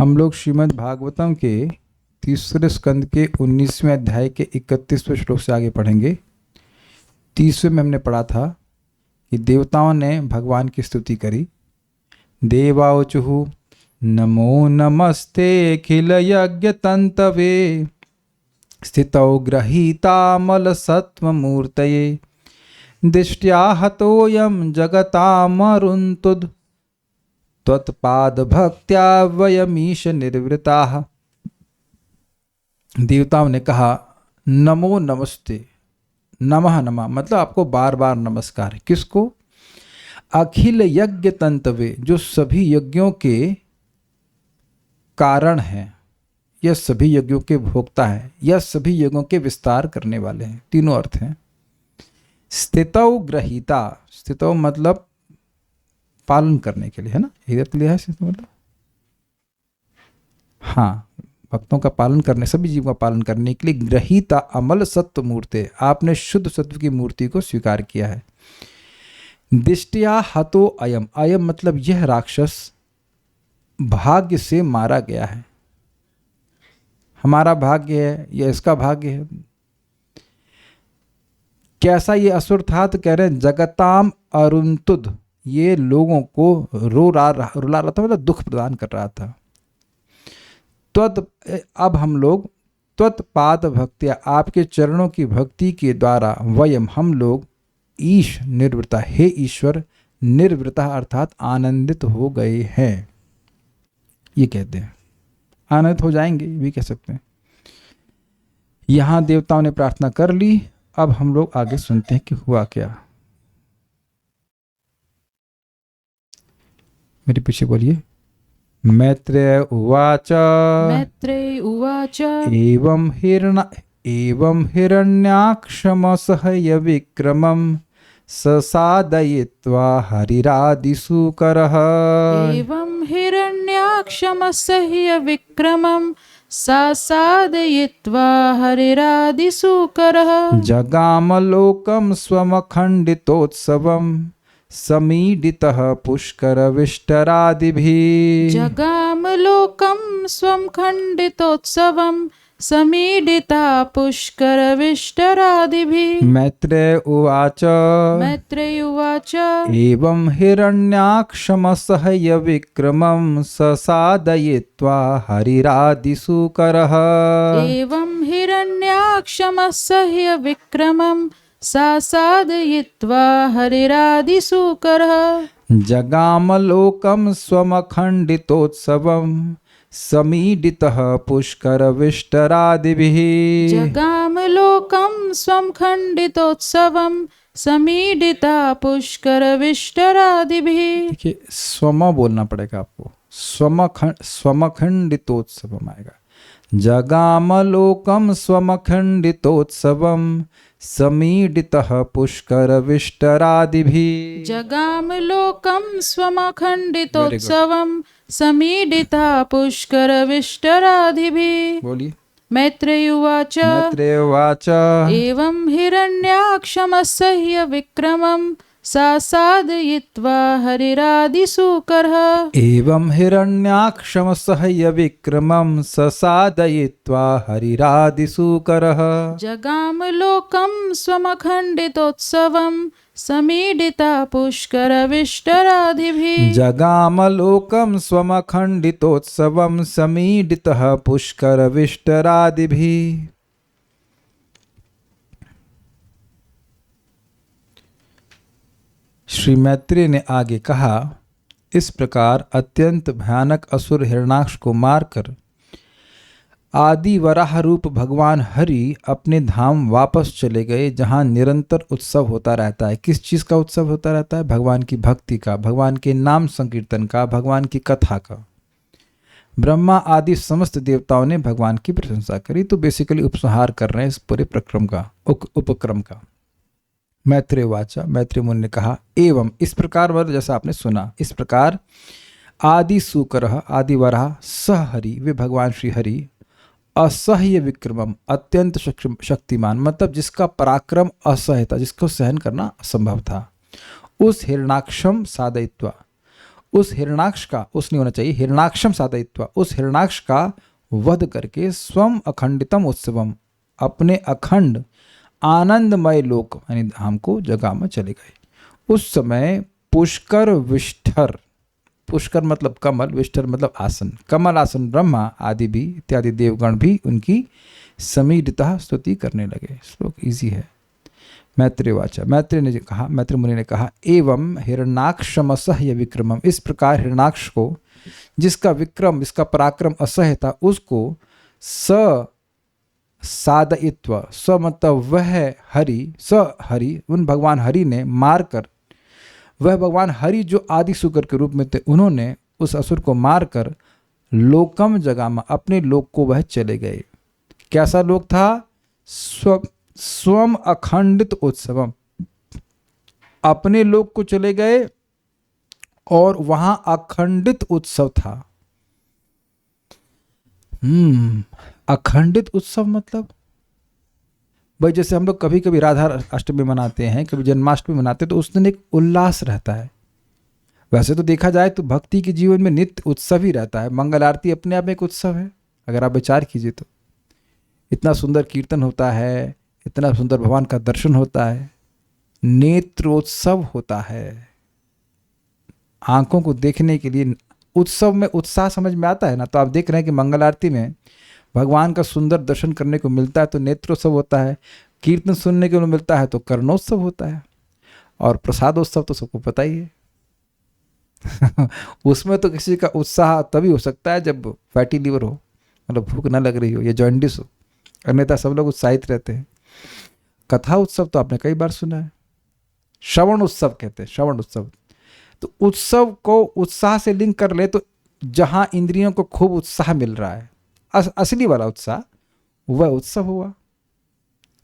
हम लोग श्रीमद् भागवतम के तीसरे स्कंद के 19वें अध्याय के 31वें श्लोक से आगे पढ़ेंगे। 30वें में हमने पढ़ा था कि देवताओं ने भगवान की स्तुति करी। देवाऊचुः नमो नमस्ते अखिल यज्ञ तंतवे स्थितौ ग्रहीतामल सत्वमूर्तये दृष्ट्या हतोऽयं जगतामरुन्तुद् त्वत्पाद भक्त्या वयमीश निर्वृताः। देवताओं ने कहा नमो नमस्ते, नमः नमः मतलब आपको बार बार नमस्कार। किसको? अखिल यज्ञ तंतवे, जो सभी यज्ञों के कारण हैं, यह सभी यज्ञों के भोक्ता है, यह सभी यज्ञों के विस्तार करने वाले हैं। तीनों अर्थ हैं। स्थितौ ग्रहीता, स्थितौ मतलब पालन करने के लिए, है ना, इधर लिया है स्थितौ मतलब हाँ, भक्तों का पालन करने, सभी जीवों का पालन करने के लिए ग्रहीता अमल सत्व मूर्ते, आपने शुद्ध सत्व की मूर्ति को स्वीकार किया है। दिष्टया हतो अयम, अयम मतलब यह राक्षस भाग्य से मारा गया है। हमारा भाग्य है या इसका भाग्य है? कैसा ये असुर था? तो कह रहे हैं जगताम अरुंतुद, ये लोगों को रुला रहा था, मतलब दुख प्रदान कर रहा था। अब हम लोग त्वत्पाद भक्तिया, आपके चरणों की भक्ति के द्वारा वयम हम लोग ईश निर्वृता, हे ईश्वर निर्वृता अर्थात आनंदित हो गए हैं। ये कहते हैं आनंदित हो जाएंगे, भी कह सकते हैं। यहां देवताओं ने प्रार्थना कर ली। अब हम लोग आगे सुनते हैं कि हुआ क्या। मेरे पीछे बोलिए। मैत्रेय उवाच, मैत्रेय उवाच एवं हिरण्याक्षमसह्य विक्रमं ससादयित्वा हरिरादिसूकरः। एवं हिरण्याक्षमसह्य विक्रमं सासादयित्वा हरिरादिसूकरः जगामलोकं स्वमखण्डितोत्सवं समीडितः पुष्करविष्टरादिभिः। जगामलोकं स्वं खण्डितोत्सवं समीडिता पुष्करविष्टरादिभिः। मैत्रेय उवाच, मैत्रेय उवाच एवं हिरण्याक्षमसह्य विक्रमं ससादयित्वा हरिरादिसूकरः। एवं हिरण्याक्षमसह्य विक्रमं सासादयित्वा हरिरादिसूकरः जगामलोकं स्वमखण्डितोत्सवं समीडितः पुष्करविष्टरादिभिः। जगामलोकं स्वं खण्डितोत्सवं समीडिता पुष्करविष्टरादिभिः। देखिए स्वम बोलना पड़ेगा आपको, स्वमखण्डितोत्सवम आएगा। जगामलोकं स्वमखण्डितोत्सवं समीडितः पुष्करविष्टरादिभिः। जगामलोकं स्वमखण्डितोत्सवं समीडिता पुष्करविष्टरादिभिः। बोलिए। मैत्रेय उवाच, मैत्रेय उवाच एवं हिरण्याक्षमसह्य विक्रमं सासादयित्वा हरिरादिसूकरः। एवं हिरण्याक्षमसह्य विक्रमं ससादयित्वा हरिरादिसूकरः जगामलोकं स्वमखण्डितोत्सवं समीडिता पुष्करविष्टरादिभिः। जगामलोकं स्वमखण्डितोत्सवं समीडितः पुष्करविष्टरादिभिः। श्री मैत्रेय ने आगे कहा, इस प्रकार अत्यंत भयानक असुर हिरण्याक्ष को मारकर आदि वराह रूप भगवान हरि अपने धाम वापस चले गए, जहाँ निरंतर उत्सव होता रहता है। किस चीज़ का उत्सव होता रहता है? भगवान की भक्ति का, भगवान के नाम संकीर्तन का, भगवान की कथा का। ब्रह्मा आदि समस्त देवताओं ने भगवान की प्रशंसा करी। तो बेसिकली उपसंहार कर रहे हैं इस पूरे प्रक्रम का, उपक्रम का। मैत्रेय वाचा, मैत्रेय मुनि ने कहा, एवं इस प्रकार, मतलब जैसा आपने सुना, इस प्रकार आदि सूकरः, आदि वराह, सह हरि, वे भगवान श्री हरि, असह्य विक्रमम, अत्यंत शक्तिमान, मतलब जिसका पराक्रम असह्य था, जिसको सहन करना असंभव था, उस हिरण्याक्षम सादयित्वा, उस हिरणाक्ष का, उस नहीं होना चाहिए, हिरणाक्षम साधयित्वा, उस हिरणाक्ष का वध करके स्वम अखंडितम उत्सवम, अपने अखंड आनंदमय लोक यानी धाम को जगह में चले गए। उस समय पुष्कर विष्ठर, पुष्कर मतलब कमल, विष्ठर मतलब आसन, कमल आसन ब्रह्मा आदि भी इत्यादि देवगण भी उनकी समीरता स्तुति करने लगे। श्लोक इजी है। मैत्रेय वाचा, मैत्रेय ने कहा, मैत्रेय मुनि ने कहा, एवं हिरणाक्षम असह्य विक्रमम, इस प्रकार हिरणाक्ष को, जिसका विक्रम, इसका पराक्रम असह्य था, उसको स साधयित्व, स मतलब वह हरि, स हरि, उन भगवान हरि ने मारकर, वह भगवान हरि जो आदि सुकर के रूप में थे, उन्होंने उस असुर को मारकर लोकम जगामा, अपने लोक को वह चले गए। कैसा लोक था? स्वम अखंडित उत्सवम, अपने लोक को चले गए और वहां अखंडित उत्सव था। अखंडित उत्सव मतलब भाई जैसे हम लोग कभी कभी राधा अष्टमी मनाते हैं, कभी जन्माष्टमी मनाते हैं, तो उस दिन एक उल्लास रहता है। वैसे तो देखा जाए तो भक्ति के जीवन में नित्य उत्सव ही रहता है। मंगल आरती अपने आप में एक उत्सव है, अगर आप विचार कीजिए तो। इतना सुंदर कीर्तन होता है, इतना सुंदर भगवान का दर्शन होता है, नेत्रोत्सव होता है। आंखों को देखने के लिए उत्सव में उत्साह समझ में आता है ना। तो आप देख रहे हैं कि मंगल आरती में भगवान का सुंदर दर्शन करने को मिलता है तो नेत्रोत्सव होता है, कीर्तन सुनने को मिलता है तो कर्णोत्सव होता है, और प्रसादोत्सव तो सबको पता ही है। उसमें तो किसी का उत्साह तभी हो सकता है जब फैटी लीवर हो, मतलब भूख ना लग रही हो या जॉन्डिस हो, अन्यथा सब लोग उत्साहित रहते हैं। कथा उत्सव तो आपने कई बार सुना है, श्रवण उत्सव कहते हैं, श्रवण उत्सव। तो उत्सव को उत्साह से लिंक कर ले तो जहां इंद्रियों को खूब उत्साह मिल रहा है, असली वाला उत्साह, वह उत्सव हुआ।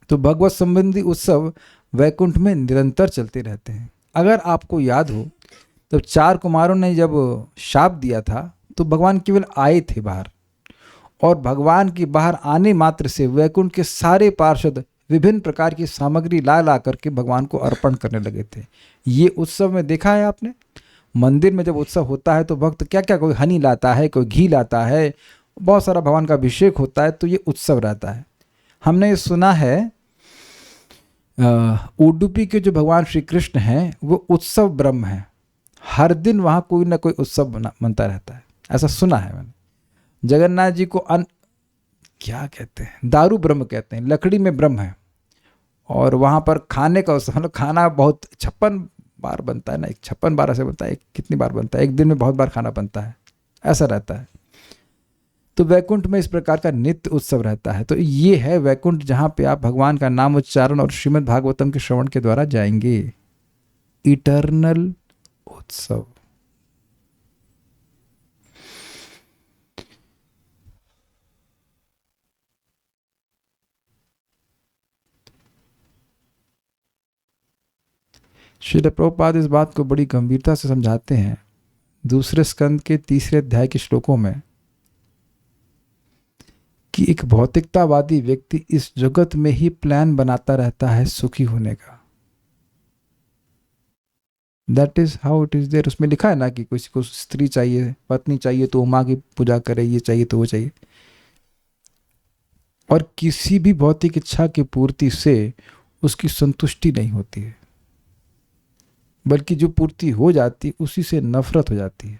तो भगवत संबंधी उत्सव वैकुंठ में निरंतर चलते रहते हैं। अगर आपको याद हो तो 4 कुमारों ने जब शाप दिया था तो भगवान केवल आए थे बाहर, और भगवान की बाहर आने मात्र से वैकुंठ के सारे पार्षद विभिन्न प्रकार की सामग्री ला ला करके भगवान को अर्पण करने लगे थे। ये उत्सव में देखा है आपने। मंदिर में जब उत्सव होता है तो भक्त क्या क्या, कोई हनी लाता है, कोई घी लाता है, बहुत सारा भगवान का अभिषेक होता है, तो ये उत्सव रहता है। हमने सुना है उडुपी के जो भगवान श्री कृष्ण हैं वो उत्सव ब्रह्म है, हर दिन वहाँ कोई ना कोई उत्सव बनता रहता है, ऐसा सुना है मैंने। जगन्नाथ जी को क्या कहते हैं, दारू ब्रह्म कहते हैं, लकड़ी में ब्रह्म है, और वहाँ पर खाने का उत्सव, मतलब खाना बहुत 56 बार बनता है ना, 56 बार ऐसे बनता है, कितनी बार बनता है, एक दिन में बहुत बार खाना बनता है, ऐसा रहता है। तो वैकुंठ में इस प्रकार का नित्य उत्सव रहता है। तो ये है वैकुंठ, जहाँ पे आप भगवान का नाम उच्चारण और श्रीमद् भागवतम के श्रवण के द्वारा जाएंगे। इटर्नल उत्सव। श्रील प्रभुपाद इस बात को बड़ी गंभीरता से समझाते हैं दूसरे स्कंद के 3 अध्याय के श्लोकों में कि एक भौतिकतावादी व्यक्ति इस जगत में ही प्लान बनाता रहता है सुखी होने का। That is how it is there. उसमें लिखा है ना कि किसी को स्त्री चाहिए, पत्नी चाहिए तो माँ की पूजा करे, ये चाहिए तो वो चाहिए, और किसी भी भौतिक इच्छा की पूर्ति से उसकी संतुष्टि नहीं होती है, बल्कि जो पूर्ति हो जाती उसी से नफरत हो जाती है।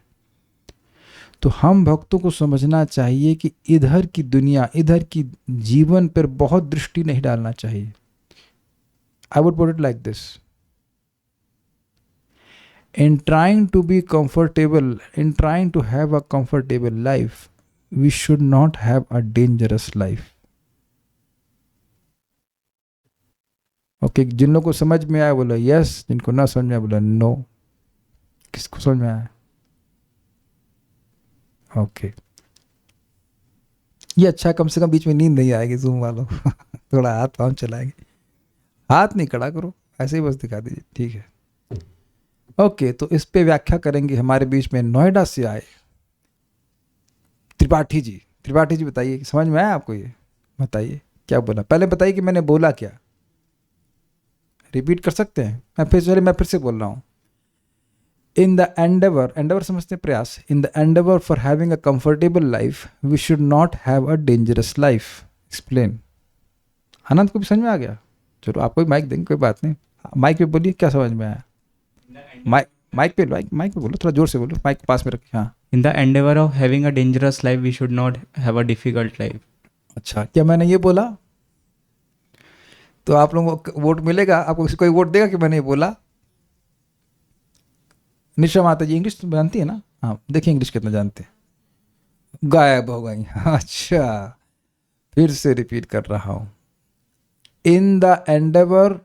तो हम भक्तों को समझना चाहिए कि इधर की दुनिया, इधर की जीवन पर बहुत दृष्टि नहीं डालना चाहिए। I would put it like this, in trying to be comfortable, in trying to have a comfortable life, we should not have a dangerous life. Okay, जिन लोगों को समझ में आया बोला यस, जिनको ना समझ में आया बोला नो। किसको समझ में आया? ओके, ये अच्छा, कम से कम बीच में नींद नहीं आएगी जूम वालों। थोड़ा हाथ पाँव चलाएंगे, हाथ नहीं खड़ा करो, ऐसे ही बस दिखा दीजिए, ठीक है। ओके, तो इस पे व्याख्या करेंगे हमारे बीच में नोएडा से आए त्रिपाठी जी। त्रिपाठी जी बताइए, समझ में आया आपको? ये बताइए क्या बोला, पहले बताइए कि मैंने बोला क्या, रिपीट कर सकते हैं? मैं फिर से बोल रहा हूँ। इन द एंडेवर, एंडेवर समझते हैं प्रयास, in the endeavour for having a comfortable life we should not have a dangerous life. Explain. आनंद को भी समझ में आ गया? चलो आपको भी माइक देंगे, कोई बात नहीं, माइक पे बोलिए क्या समझ में आया। माइक पे बोलो, थोड़ा जोर से बोलो, माइक पास में रखिए। हाँ, In the endeavor of having a dangerous life, we should not have a difficult life. अच्छा, क्या मैंने ये बोला? तो आप लोगों को वोट मिलेगा? आपको कोई वोट देगा कि मैंने ये बोला? निशा माता जी इंग्लिश तो जानती है ना? हाँ, देखिए इंग्लिश कितना जानते हैं। गायब हो गई। अच्छा, फिर से रिपीट कर रहा हूं। In the endeavour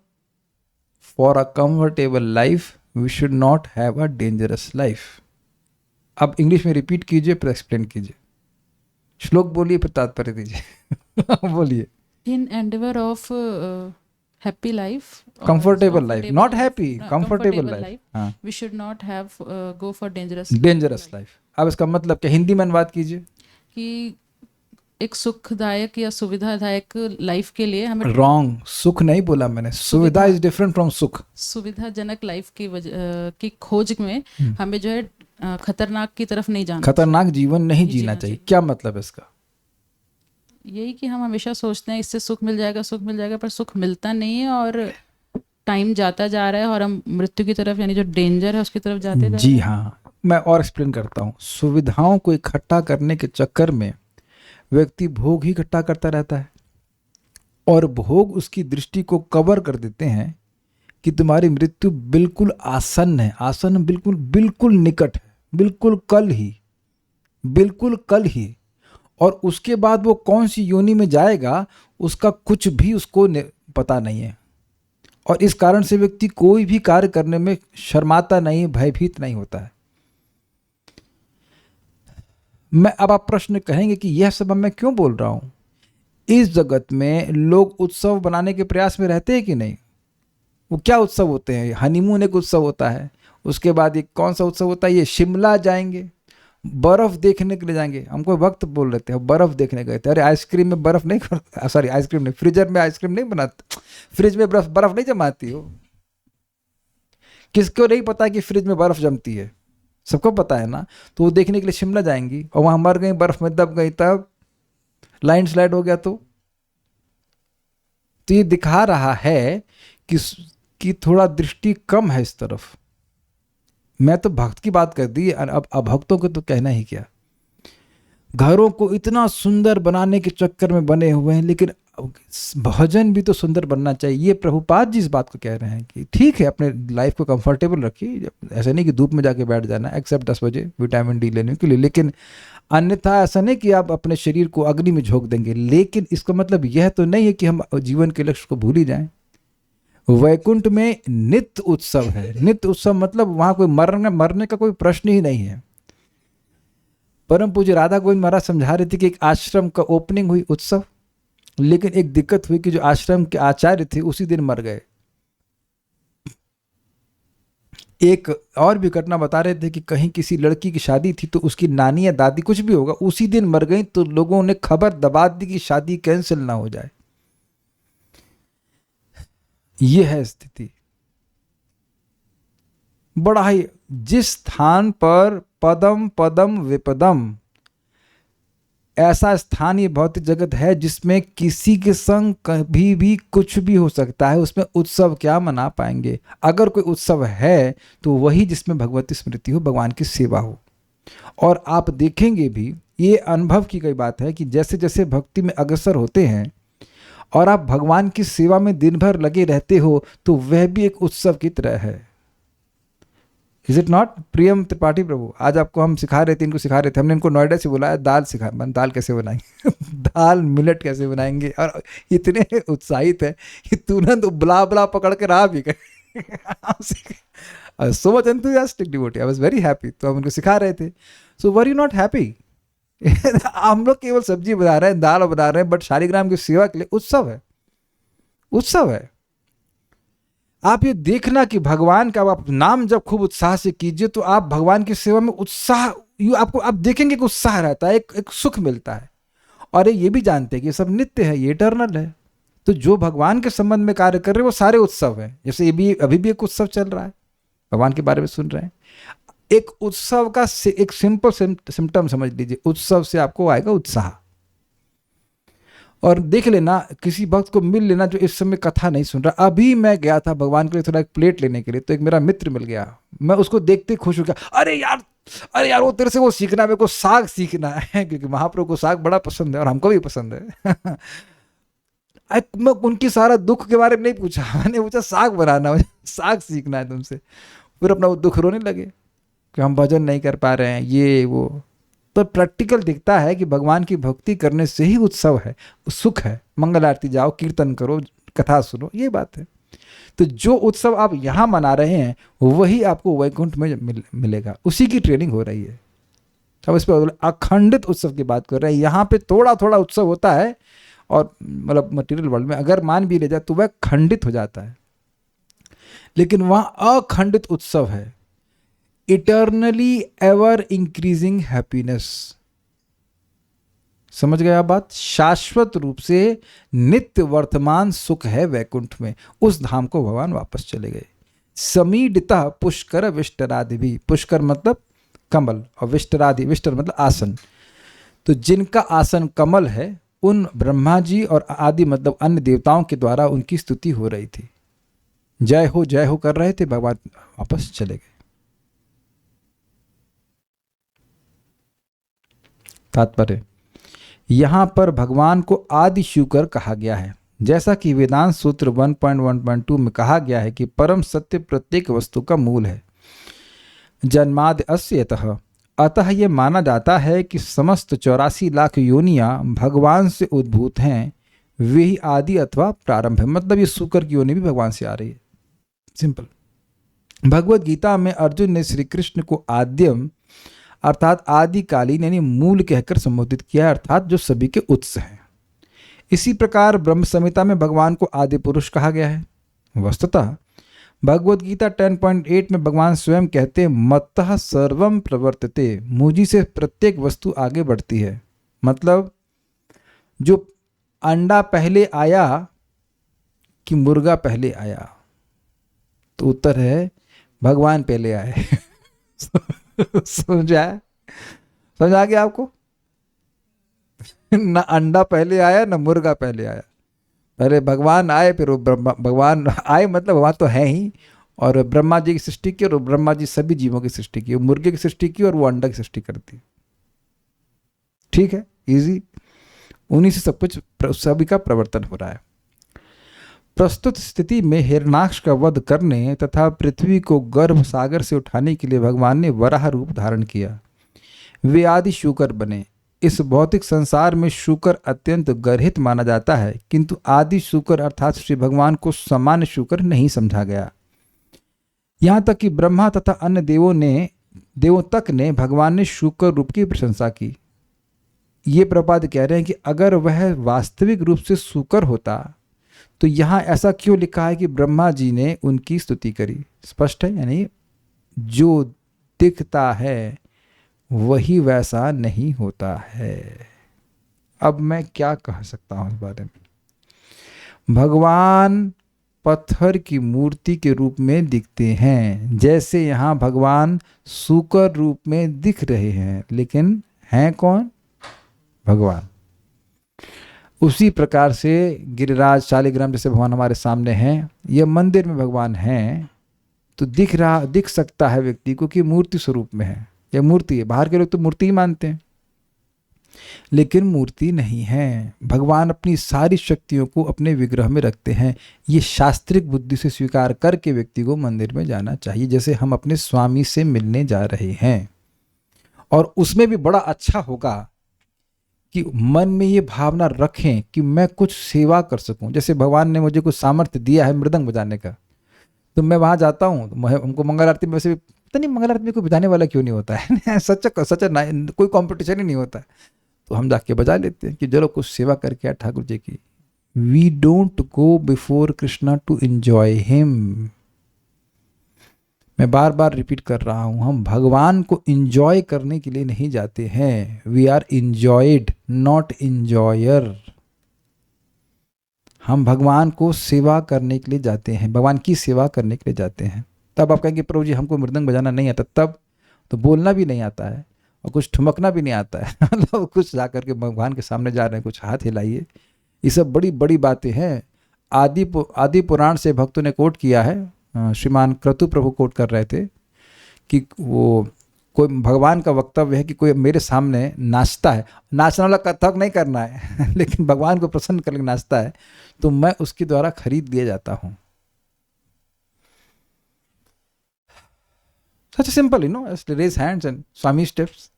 for a comfortable life we should not have a dangerous life. अब इंग्लिश में रिपीट कीजिए, फिर एक्सप्लेन कीजिए। श्लोक बोलिए, फिर तात्पर्य दीजिए। बोलिए। In endeavor of happy life, or Comfortable life, not happy, comfortable life. हाँ, we should not have go for dangerous dangerous life. अब इसका मतलब क्या, हिंदी में अनुवाद कीजिए। कि एक सुखदायक या सुविधादायक लाइफ के लिए हमें रॉन्ग, सुख नहीं बोला मैंने, सुविधा इज डिफरेंट फ्रॉम सुख। सुविधाजनक लाइफ की खोज में हमें जो है खतरनाक की तरफ नहीं जाना। खतरनाक जीवन नहीं जीना चाहिए। क्या मतलब इसका? यही कि हम हमेशा सोचते हैं इससे सुख मिल जाएगा, पर सुख मिलता नहीं है और टाइम जाता जा रहा है और हम मृत्यु की तरफ, यानी जो डेंजर है उसकी तरफ जाते जा रहे हैं। जी हाँ, मैं और एक्सप्लेन करता हूँ। सुविधाओं को इकट्ठा करने के चक्कर में व्यक्ति भोग ही इकट्ठा करता रहता है और भोग उसकी दृष्टि को कवर कर देते हैं कि तुम्हारी मृत्यु बिल्कुल आसन्न है, आसन्न बिल्कुल बिल्कुल निकट है, बिल्कुल कल ही। और उसके बाद वो कौन सी योनि में जाएगा उसका कुछ भी उसको पता नहीं है। और इस कारण से व्यक्ति कोई भी कार्य करने में शर्माता नहीं, भयभीत नहीं होता है। अब आप प्रश्न कहेंगे कि यह सब मैं क्यों बोल रहा हूं? इस जगत में लोग उत्सव बनाने के प्रयास में रहते हैं कि नहीं? वो क्या उत्सव होते हैं? हनीमून एक उत्सव होता है, उसके बाद एक कौन सा उत्सव होता है? ये शिमला जाएंगे, बर्फ देखने के लिए जाएंगे। हमको वक्त बोल रहे थे, हम बर्फ देखने गए थे। अरे आइसक्रीम में बर्फ नहीं, सॉरी आइसक्रीम नहीं, फ्रीजर में आइसक्रीम नहीं बनाते, फ्रिज में बर्फ नहीं जमाती हो। किसको नहीं पता कि फ्रिज में बर्फ जमती है? सबको पता है ना। तो वो देखने के लिए शिमला जाएंगी और वहां मर गई, बर्फ में दब गई, तब लैंडस्लाइड हो गया। तो ये दिखा रहा है कि थोड़ा दृष्टि कम है इस तरफ। मैं तो भक्त की बात कर दी, अब अभक्तों को तो कहना ही क्या। घरों को इतना सुंदर बनाने के चक्कर में बने हुए हैं, लेकिन भजन भी तो सुंदर बनना चाहिए। ये प्रभुपाद जी इस बात को कह रहे हैं कि ठीक है, अपने लाइफ को कंफर्टेबल रखिए, ऐसा नहीं कि धूप में जाके बैठ जाना, एक्सेप्ट 10 बजे विटामिन डी लेने के लिए, लेकिन अन्यथा ऐसा नहीं कि आप अपने शरीर को अग्नि में झोंक देंगे। लेकिन इसका मतलब यह तो नहीं है कि हम जीवन के लक्ष्य को भूल ही जाएं। वैकुंठ में नित्य उत्सव है। नित्य उत्सव मतलब वहां कोई मरने का कोई प्रश्न ही नहीं है। परम पूज्य राधा गोविंद महाराज समझा रहे थे कि एक आश्रम का ओपनिंग हुई, उत्सव, लेकिन एक दिक्कत हुई कि जो आश्रम के आचार्य थे उसी दिन मर गए। एक और भी घटना बता रहे थे कि कहीं किसी लड़की की शादी थी तो उसकी नानी या दादी कुछ भी होगा, उसी दिन मर गई, तो लोगों ने खबर दबा दी कि शादी कैंसिल ना हो जाए। यह है स्थिति। बड़ा ही, जिस स्थान पर पदम पदम विपदम, ऐसा स्थान ये भौतिक जगत है जिसमें किसी के संग कभी भी कुछ भी हो सकता है, उसमें उत्सव क्या मना पाएंगे? अगर कोई उत्सव है तो वही जिसमें भगवती स्मृति हो, भगवान की सेवा हो। और आप देखेंगे भी, ये अनुभव की गई बात है कि जैसे जैसे भक्ति में अग्रसर होते हैं और आप भगवान की सेवा में दिन भर लगे रहते हो, तो वह भी एक उत्सव की तरह है। Is it not? Priyam Tripathi प्रभु, आज आपको हम सिखा रहे थे, इनको सिखा रहे थे, हमने इनको नोएडा से बुलाया, दाल सिखा, दाल कैसे बनाएंगे दाल मिलेट कैसे बनाएंगे, और इतने उत्साहित है कि तुरंत बुला बुला पकड़ के रहा भी गए। So much enthusiastic devotee, I was very happy. तो हम उनको सिखा रहे थे। सो वर यू नॉट हैप्पी? हम लोग केवल सब्जी बना रहे हैं, दाल बना रहे हैं, बट शालिग्राम की सेवा के लिए उत्सव है, उत्सव है। आप ये देखना कि भगवान का आप नाम जब खूब उत्साह से कीजिए तो आप भगवान की सेवा में उत्साह, आपको आप देखेंगे कि उत्साह रहता है, एक सुख मिलता है। और ये भी जानते हैं कि ये सब नित्य है, ये इटर्नल है। तो जो भगवान के संबंध में कार्य कर रहे हैं वो सारे उत्सव हैं। जैसे ये भी अभी भी एक उत्सव चल रहा है, भगवान के बारे में सुन रहे हैं। एक उत्सव का एक सिंपल सिम्टम समझ लीजिए, उत्सव से आपको आएगा उत्साह। और देख लेना, किसी भक्त को मिल लेना जो इस समय कथा नहीं सुन रहा। अभी मैं गया था भगवान के लिए थोड़ा एक प्लेट लेने के लिए, तो एक मेरा मित्र मिल गया, मैं उसको देखते खुश हो गया, अरे यार वो तेरे से वो सीखना है, मेरे को साग सीखना है, क्योंकि महाप्रभु को साग बड़ा पसंद है और हमको भी पसंद है। मैं उनकी सारा दुख के बारे में नहीं पूछा, मैंने पूछा साग बनाना, साग सीखना है तुमसे। फिर अपना वो दुख रोने लगे कि हम भजन नहीं कर पा रहे हैं, ये वो। तो प्रैक्टिकल दिखता है कि भगवान की भक्ति करने से ही उत्सव है, सुख है। मंगल आरती जाओ, कीर्तन करो, कथा सुनो, ये बात है। तो जो उत्सव आप यहाँ मना रहे हैं वही आपको वैकुंठ में मिलेगा, उसी की ट्रेनिंग हो रही है। अब इस पर अखंडित उत्सव की बात कर रहे हैं। यहाँ पे थोड़ा थोड़ा उत्सव होता है, और मतलब मटेरियल वर्ल्ड में अगर मान भी ले जाए तो वह खंडित हो जाता है, लेकिन वहाँ अखंडित उत्सव है, इटर्नली एवर इंक्रीजिंग हैप्पीनेस। समझ गए आप बात? शाश्वत रूप से नित्य वर्तमान सुख है वैकुंठ में। उस धाम को भगवान वापस चले गए। समीडता पुष्कर विष्टरादि भी, पुष्कर मतलब कमल और विष्टरादि, विष्टर मतलब आसन। तो जिनका आसन कमल है उन ब्रह्मा जी और आदि मतलब अन्य देवताओं के द्वारा उनकी स्तुति हो रही थी, जय हो कर रहे थे, भगवान वापस चले गए। तात्पर्य, यहां पर भगवान को आदि शूकर कहा गया है, जैसा कि वेदांत सूत्र 1.1.2 में कहा गया है कि परम सत्य प्रत्येक वस्तु का मूल है। जन्मादि अस्यतः, अतः यह माना जाता है कि समस्त 84 लाख योनियां भगवान से उद्भूत हैं, वे ही आदि अथवा प्रारंभ है। मतलब ये शूकर की योनि भी भगवान से आ रही है, सिंपल। भगवत गीता में अर्जुन ने श्री कृष्ण को आद्यम अर्थात आदिकालीन यानी मूल कहकर संबोधित किया, अर्थात जो सभी के उत्स हैं। इसी प्रकार ब्रह्म संहिता में भगवान को आदि पुरुष कहा गया है। वस्तुतः भगवत गीता 10.8 में भगवान स्वयं कहते हैं, मत्तः सर्वम प्रवर्तते, मुझी से प्रत्येक वस्तु आगे बढ़ती है। मतलब जो अंडा पहले आया कि मुर्गा पहले आया, तो उत्तर है भगवान पहले आए। समझा गया आपको? ना अंडा पहले आया ना मुर्गा पहले आया, पहले भगवान आए, फिर वो भगवान आए, मतलब वहाँ तो है ही। और ब्रह्मा जी की सृष्टि की, और ब्रह्मा जी सभी जीवों की सृष्टि की, वो मुर्गे की सृष्टि की और वो अंडा की सृष्टि करती। ठीक है, इजी। उन्हीं से सब कुछ, सभी का प्रवर्तन हो रहा है। प्रस्तुत स्थिति में हिरण्याक्ष का वध करने तथा पृथ्वी को गर्भ सागर से उठाने के लिए भगवान ने वराह रूप धारण किया। वे आदि शूकर बने। इस भौतिक संसार में शूकर अत्यंत गर्हित माना जाता है, किंतु आदि शूकर अर्थात श्री भगवान को सामान्य शूकर नहीं समझा गया। यहाँ तक कि ब्रह्मा तथा अन्य देवों तक ने भगवान ने शूकर रूप की प्रशंसा की। ये प्रपाद कह रहे हैं कि अगर वह वास्तविक रूप से शूकर होता तो यहाँ ऐसा क्यों लिखा है कि ब्रह्मा जी ने उनकी स्तुति करी? स्पष्ट है, यानी जो दिखता है वही वैसा नहीं होता है। अब मैं क्या कह सकता हूँ इस बारे में? भगवान पत्थर की मूर्ति के रूप में दिखते हैं, जैसे यहाँ भगवान शूकर रूप में दिख रहे हैं, लेकिन हैं कौन? भगवान। उसी प्रकार से गिरिराज शालिग्राम जैसे भगवान हमारे सामने हैं, यह मंदिर में भगवान हैं, तो दिख सकता है व्यक्ति को कि मूर्ति स्वरूप में है, यह मूर्ति है। बाहर के लोग तो मूर्ति ही मानते हैं, लेकिन मूर्ति नहीं है। भगवान अपनी सारी शक्तियों को अपने विग्रह में रखते हैं। ये शास्त्रिक बुद्धि से स्वीकार करके व्यक्ति को मंदिर में जाना चाहिए, जैसे हम अपने स्वामी से मिलने जा रहे हैं। और उसमें भी बड़ा अच्छा होगा कि मन में ये भावना रखें कि मैं कुछ सेवा कर सकूं। जैसे भगवान ने मुझे कुछ सामर्थ्य दिया है मृदंग बजाने का, तो मैं वहाँ जाता हूँ, तो उनको मंगल आरती में वैसे भी पता नहीं मंगल आरती में कोई बजाने वाला क्यों नहीं होता है। सच्चा कोई कंपटीशन ही नहीं होता है, तो हम जाके बजा लेते हैं कि चलो कुछ सेवा करके आए ठाकुर जी की। We don't go before Krishna to enjoy him. मैं बार बार रिपीट कर रहा हूं, हम भगवान को इंजॉय करने के लिए नहीं जाते हैं। We are enjoyed, not enjoyer. हम भगवान को सेवा करने के लिए जाते हैं, भगवान की सेवा करने के लिए जाते हैं। तब आप कहेंगे प्रभु जी हमको मृदंग बजाना नहीं आता, तब तो बोलना भी नहीं आता है और कुछ ठुमकना भी नहीं आता है मतलब कुछ जा करके भगवान के सामने जा रहे हैं, कुछ हाथ हिलाइए, ये सब बड़ी बड़ी बातें हैं। आदि पुराण से भक्तों ने कोट किया है, श्रीमान क्रतु प्रभु कोट कर रहे थे कि वो कोई भगवान का वक्तव्य है कि कोई मेरे सामने नाचता है, नाचने वाला कथक नहीं करना है लेकिन भगवान को प्रसन्न करके नाचता है तो मैं उसके द्वारा खरीद दिया जाता हूँ। Such simple, raise hands and Swami steps.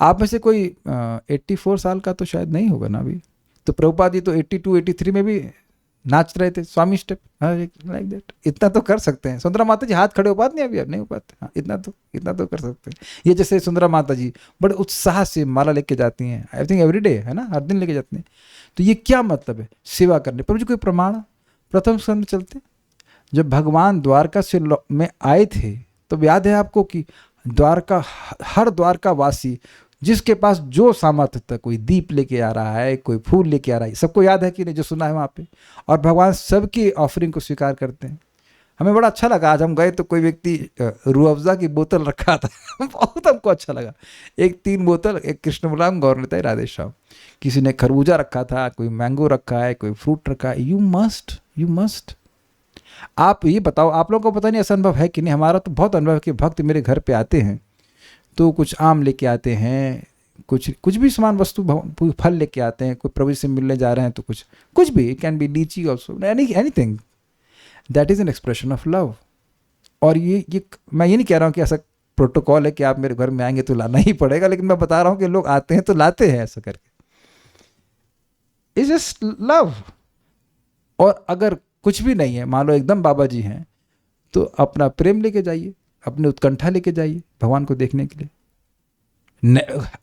आप में से कोई 84 साल का तो शायद नहीं होगा ना अभी, तो प्रभुपाद जी तो 82 83 में भी नाच रहे थे स्वामी स्टेप, लाइक दैट। इतना तो कर सकते हैं। सुंदरा माता जी हाथ खड़े हो पाते नहीं अभी, अब नहीं हो पाते, हाँ इतना तो कर सकते हैं। ये जैसे सुंदरा माता जी बड़े उत्साह से माला लेके जाती हैं, आई थिंक एवरी डे है ना, हर दिन लेके जाती हैं। तो ये क्या मतलब है सेवा करने पर? मुझे कोई प्रमाण? प्रथम स्कंद चलते जब भगवान द्वारका से में आए थे तो याद है आपको कि द्वारका, हर द्वारका वासी जिसके पास जो सामर्थ्य था, कोई दीप लेके आ रहा है, कोई फूल लेके आ रहा है, सबको याद है कि नहीं जो सुना है वहाँ पे, और भगवान सबकी ऑफरिंग को स्वीकार करते हैं। हमें बड़ा अच्छा लगा, आज हम गए तो कोई व्यक्ति रूह अफ़ज़ा की बोतल रखा था बहुत हमको अच्छा लगा, 3 बोतल, एक कृष्ण बलराम गौर लेता है राधे श्याम, किसी ने खरबूजा रखा था, कोई मैंगो रखा है, कोई फ्रूट रखा है। यू मस्ट आप ये बताओ, आप लोगों को पता नहीं ऐसा अनुभव है कि नहीं, हमारा तो बहुत अनुभव है कि भक्त मेरे घर पे आते हैं तो कुछ आम लेके आते हैं, कुछ भी सामान वस्तु फल लेके आते हैं, कोई प्रभु से मिलने जा रहे हैं तो कुछ भी, इट कैन बी लीची also, anything that is an expression of love. और ये मैं ये नहीं कह रहा हूँ कि ऐसा प्रोटोकॉल है कि आप मेरे घर में आएंगे तो लाना ही पड़ेगा, लेकिन मैं बता रहा हूँ कि लोग आते हैं तो लाते हैं ऐसा करके, इट्स जस्ट लव। और अगर कुछ भी नहीं है, मान लो एकदम बाबा जी हैं, तो अपना प्रेम लेके जाइए, अपने उत्कंठा लेके जाइए भगवान को देखने के लिए।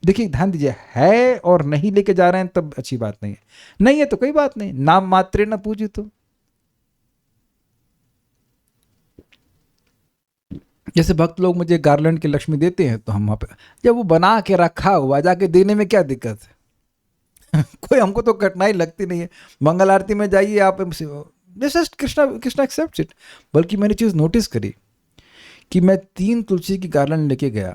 देखिए ध्यान दीजिए, है और नहीं लेके जा रहे हैं तब अच्छी बात नहीं है, नहीं है तो कोई बात नहीं, नाम मात्रे न पूजी। तो जैसे भक्त लोग मुझे गार्लैंड की लक्ष्मी देते हैं तो हम वहाँ पे, जब वो बना के रखा हुआ जाके देने में क्या दिक्कत है कोई हमको तो कठिनाई लगती नहीं है। मंगल आरती में जाइए आप, जस्ट कृष्णा एक्सेप्ट्स इट। बल्कि मैंने चीज़ नोटिस करी कि मैं 3 तुलसी की गार्लैंड लेके गया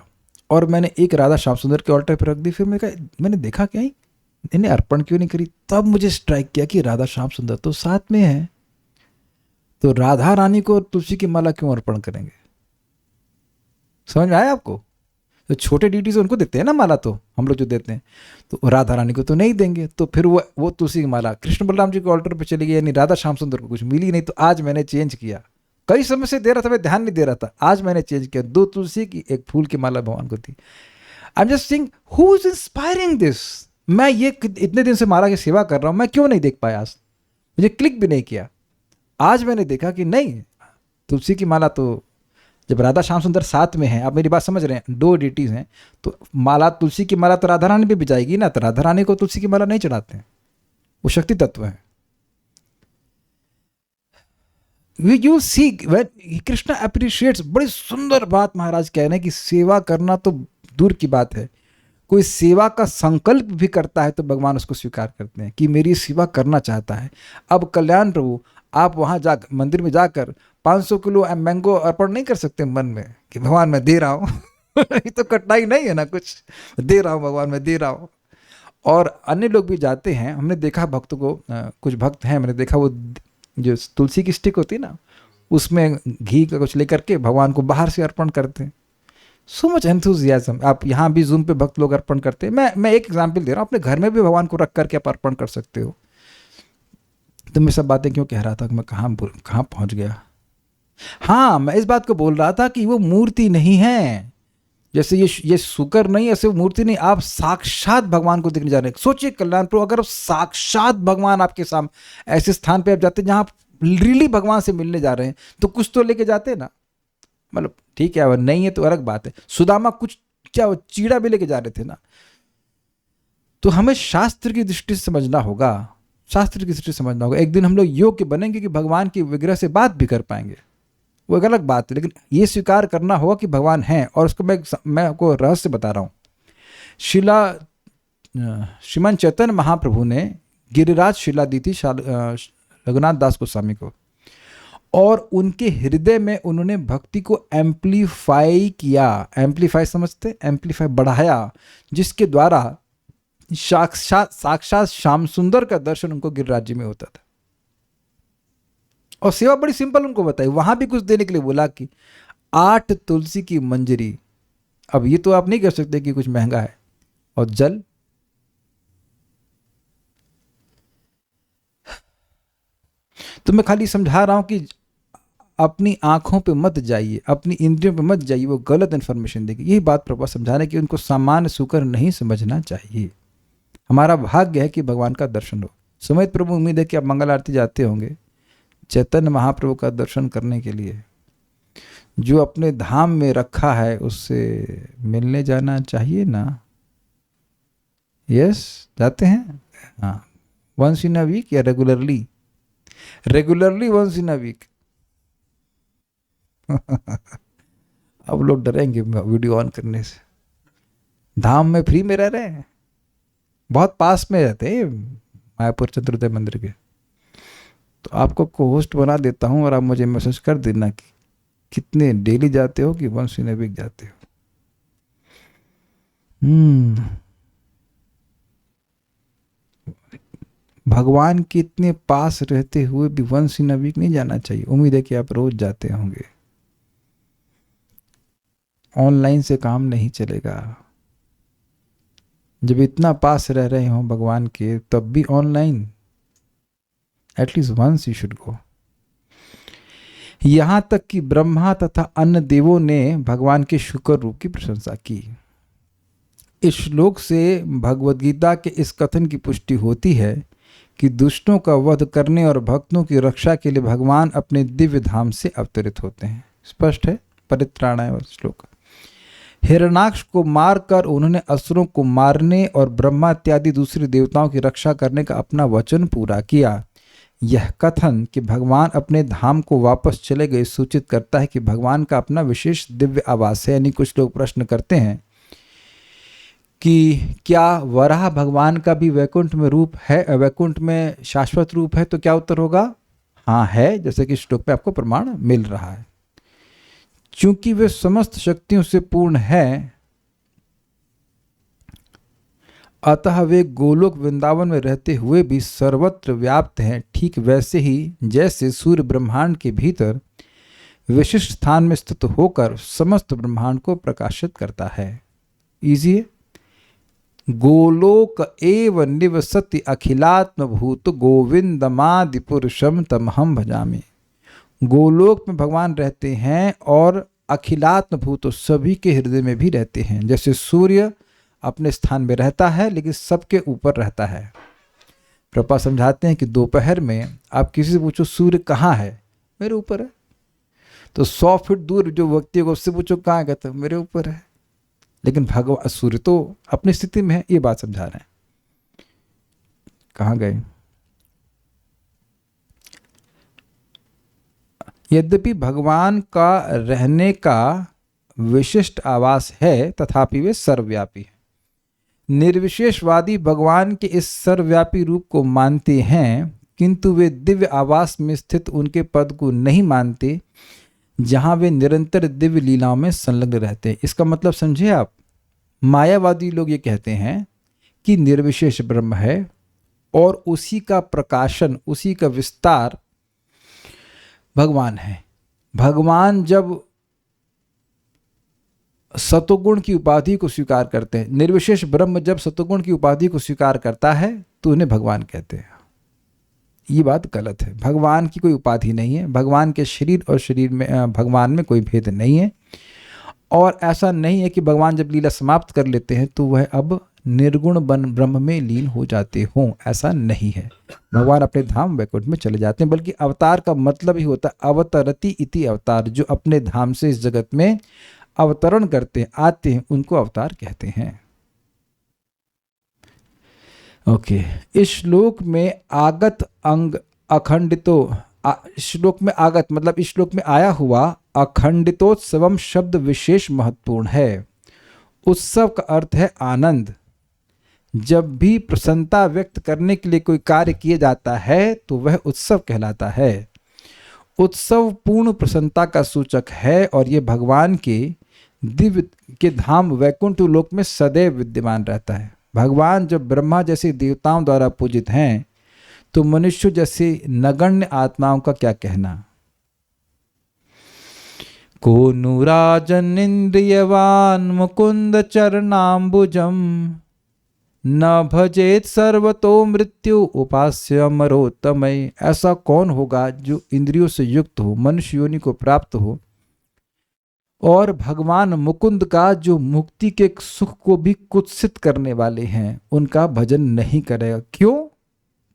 और मैंने एक राधा श्याम सुंदर के ऑल्टर पर रख दी, फिर मैंने देखा क्या इन्हें अर्पण क्यों नहीं करी। तब मुझे स्ट्राइक किया कि राधा श्याम सुंदर तो साथ में है, तो राधा रानी को तुलसी की माला क्यों अर्पण करेंगे? समझ में आया आपको? तो छोटे डीटी से उनको देते हैं ना माला, तो हम लोग जो देते हैं, तो राधा रानी को तो नहीं देंगे, तो फिर वो तुलसी की माला कृष्ण बलराम जी के ऑल्टर पे चली गई, यानी राधा श्याम सुंदर को कुछ मिली नहीं। तो आज मैंने चेंज किया, कई समय से दे रहा था, मैं ध्यान नहीं दे रहा था, आज मैंने चेंज किया, 2 तुलसी की 1 फूल की माला भगवान को दी। I am just saying who is inspiring this. मैं ये इतने दिन से माला की सेवा कर रहा हूँ, मैं क्यों नहीं देख पाया? आज मुझे क्लिक भी नहीं किया। आज मैंने देखा कि नहीं, तुलसी की माला तो जब राधा श्याम सुंदर साथ में हैं, आप मेरी बात समझ रहे हैं, 2 डिटीज हैं, तो माला तुलसी की माला तो राधा रानी भी जाएगी ना, तो राधा रानी को तुलसी की माला नहीं चढ़ाते हैं, वो शक्ति तत्व है। You see when Krishna appreciates, बड़ी सुंदर बात महाराज कह रहे हैं कि सेवा करना तो दूर की बात है, कोई सेवा का संकल्प भी करता है तो भगवान उसको स्वीकार करते हैं कि मेरी सेवा करना चाहता है। अब कल्याण प्रभु, आप वहाँ जा मंदिर में जाकर 500 किलो मैंगो अर्पण नहीं कर सकते मन में कि भगवान मैं दे रहा हूँ ये तो कठिनाई नहीं है ना, कुछ दे रहा हूँ भगवान मैं दे रहा हूँ। और अन्य लोग भी जाते हैं, हमने देखा भक्तों को, कुछ भक्त हैं मैंने देखा, वो जो तुलसी की स्टिक होती है ना, उसमें घी का कुछ लेकर के भगवान को बाहर से अर्पण करते हैं। So much enthusiasm. आप यहाँ भी जूम पे भक्त लोग अर्पण करते हैं। मैं एक एग्जाम्पल दे रहा हूँ, अपने घर में भी भगवान को रख करके आप अर्पण कर सकते हो। तो मैं सब बातें क्यों कह रहा था कि मैं कहाँ पहुँच गया? हाँ, मैं इस बात को बोल रहा था कि वो मूर्ति नहीं है, जैसे ये शुकर नहीं, ऐसे मूर्ति नहीं, आप साक्षात भगवान को देखने जा रहे हैं। सोचिए कल्याण प्रभु, अगर साक्षात भगवान आपके सामने, ऐसे स्थान पे आप जाते हैं जहाँ आप रियली भगवान से मिलने जा रहे हैं, तो कुछ तो लेके जाते ना, मतलब ठीक है, अगर नहीं है तो अलग बात है। सुदामा कुछ क्या चीड़ा भी लेके जा रहे थे ना। तो हमें शास्त्र की दृष्टि से समझना होगा, शास्त्र की दृष्टि से समझना होगा। एक दिन हम लोग योग्य बनेंगे कि भगवान की विग्रह से बात भी कर पाएंगे, वो एक अलग बात है, लेकिन ये स्वीकार करना होगा कि भगवान है। और उसको मैं आपको रहस्य बता रहा हूँ। श्रीमान चैतन्य महाप्रभु ने गिरिराज शिला दी थी रघुनाथ दास गोस्वामी को, और उनके हृदय में उन्होंने भक्ति को एम्प्लीफाई किया। एम्प्लीफाई समझते, एम्प्लीफाई बढ़ाया, जिसके द्वारा साक्षात श्याम सुंदर का दर्शन उनको गिरिराज में होता था। और सेवा बड़ी सिंपल उनको बताई, वहां भी कुछ देने के लिए बोला कि 8 तुलसी की मंजरी। अब ये तो आप नहीं कह सकते कि कुछ महंगा है। और जल, तो मैं खाली समझा रहा हूं कि अपनी आंखों पे मत जाइए, अपनी इंद्रियों पे मत जाइए, वो गलत इंफॉर्मेशन देगी। यही बात प्रभु समझा रहे कि उनको सामान्य सुकर नहीं समझना चाहिए। हमारा भाग्य है कि भगवान का दर्शन हो। सुमित प्रभु, उम्मीद है कि आप मंगल आरती जाते होंगे चैतन्य महाप्रभु का दर्शन करने के लिए। जो अपने धाम में रखा है उससे मिलने जाना चाहिए ना। यस, जाते हैं। हाँ, वंस इन अ वीक या regularly? Regularly once in a week. अब लोग डरेंगे वीडियो ऑन करने से। धाम में फ्री में रह रहे हैं, बहुत पास में रहते हैं मायापुर चंद्रोदय मंदिर के। तो आपको को होस्ट बना देता हूं और आप मुझे मैसेज कर देना कि कितने डेली जाते हो कि वंस इन अ वीक जाते हो। भगवान के इतने पास रहते हुए भी वंस इन अ वीक नहीं जाना चाहिए। उम्मीद है कि आप रोज जाते होंगे। ऑनलाइन से काम नहीं चलेगा। जब इतना पास रह रहे हो भगवान के, तब भी online at least once you should go. यहां तक कि ब्रह्मा तथा अन्य देवों ने भगवान के शुक्र रूप की प्रशंसा की। इस श्लोक से भगवद गीता के इस कथन की पुष्टि होती है कि दुष्टों का वध करने और भक्तों की रक्षा के लिए भगवान अपने दिव्य धाम से अवतरित होते हैं। स्पष्ट है, परित्राणाय श्लोक। हिरण्याक्ष को मारकर उन्होंने असुरों को मारने और ब्रह्मा इत्यादि दूसरे देवताओं की रक्षा करने का अपना वचन पूरा किया। यह कथन कि भगवान अपने धाम को वापस चले गए सूचित करता है कि भगवान का अपना विशेष दिव्य आवास है। यानी कुछ लोग प्रश्न करते हैं कि क्या वराह भगवान का भी वैकुंठ में रूप है, वैकुंठ में शाश्वत रूप है? तो क्या उत्तर होगा? हाँ है, जैसे कि श्लोक में आपको प्रमाण मिल रहा है। चूंकि वे समस्त शक्तियों से पूर्ण है, अतः वे गोलोक वृंदावन में रहते हुए भी सर्वत्र व्याप्त हैं। ठीक वैसे ही जैसे सूर्य ब्रह्मांड के भीतर विशिष्ट स्थान में स्थित होकर समस्त ब्रह्मांड को प्रकाशित करता है। इजी है। गोलोक एव निवसति अखिलात्म भूत गोविंदमादि पुरुषम तमहम भजामि। गोलोक में भगवान रहते हैं और अखिलात्म भूत सभी के हृदय में भी रहते हैं। जैसे सूर्य अपने स्थान में रहता है लेकिन सबके ऊपर रहता है। प्रभुपाद समझाते हैं कि दोपहर में आप किसी से पूछो सूर्य कहाँ है, मेरे ऊपर है। तो 100 फीट दूर जो व्यक्ति होगा उससे पूछो कहाँ है, कहता मेरे ऊपर है। लेकिन भगवान सूर्य तो अपनी स्थिति में है, ये बात समझा रहे हैं। कहाँ गए? यद्यपि भगवान का रहने का विशिष्ट आवास है, तथापि वे सर्वव्यापी हैं। निर्विशेषवादी भगवान के इस सर्वव्यापी रूप को मानते हैं, किंतु वे दिव्य आवास में स्थित उनके पद को नहीं मानते, जहां वे निरंतर दिव्य लीलाओं में संलग्न रहते हैं। इसका मतलब समझे आप? मायावादी लोग ये कहते हैं कि निर्विशेष ब्रह्म है और उसी का प्रकाशन, उसी का विस्तार भगवान है। भगवान जब सतोगुण की उपाधि को स्वीकार करते हैं, निर्विशेष ब्रह्म जब सतोगुण की उपाधि को स्वीकार करता है तो उन्हें भगवान कहते हैं। ये बात गलत है। भगवान की कोई उपाधि नहीं है। भगवान के शरीर और शरीर में, भगवान में कोई भेद नहीं है। और ऐसा नहीं है कि भगवान जब लीला समाप्त कर लेते हैं तो वह अब निर्गुण ब्रह्म में लीन हो जाते हों, ऐसा नहीं है। भगवान अपने धाम वैकुंठ में चले जाते हैं। बल्कि अवतार का मतलब ही होता है अवतरति इति अवतार। जो अपने धाम से इस जगत में अवतरण करते हैं, आते हैं, उनको अवतार कहते हैं। ओके, इस श्लोक में आगत अंग अखंडितो, श्लोक में आगत मतलब इस श्लोक में आया हुआ अखंडितोत्सवम शब्द विशेष महत्वपूर्ण है। उत्सव का अर्थ है आनंद। जब भी प्रसन्नता व्यक्त करने के लिए कोई कार्य किया जाता है तो वह उत्सव कहलाता है। उत्सव पूर्ण प्रसन्नता का सूचक है और ये भगवान के दिव्य के धाम वैकुंठ लोक में सदैव विद्यमान रहता है। भगवान जब ब्रह्मा जैसे देवताओं द्वारा पूजित हैं तो मनुष्य जैसे नगण्य आत्माओं का क्या कहना। को नुराजन इंद्रियवान मुकुंद चरणाम्बुजम न भजेत सर्वतो मृत्यु उपास्य अमरोत्तमय। ऐसा कौन होगा जो इंद्रियों से युक्त हो, मनुष्य योनि को प्राप्त हो और भगवान मुकुंद का जो मुक्ति के सुख को भी कुत्सित करने वाले हैं उनका भजन नहीं करेगा।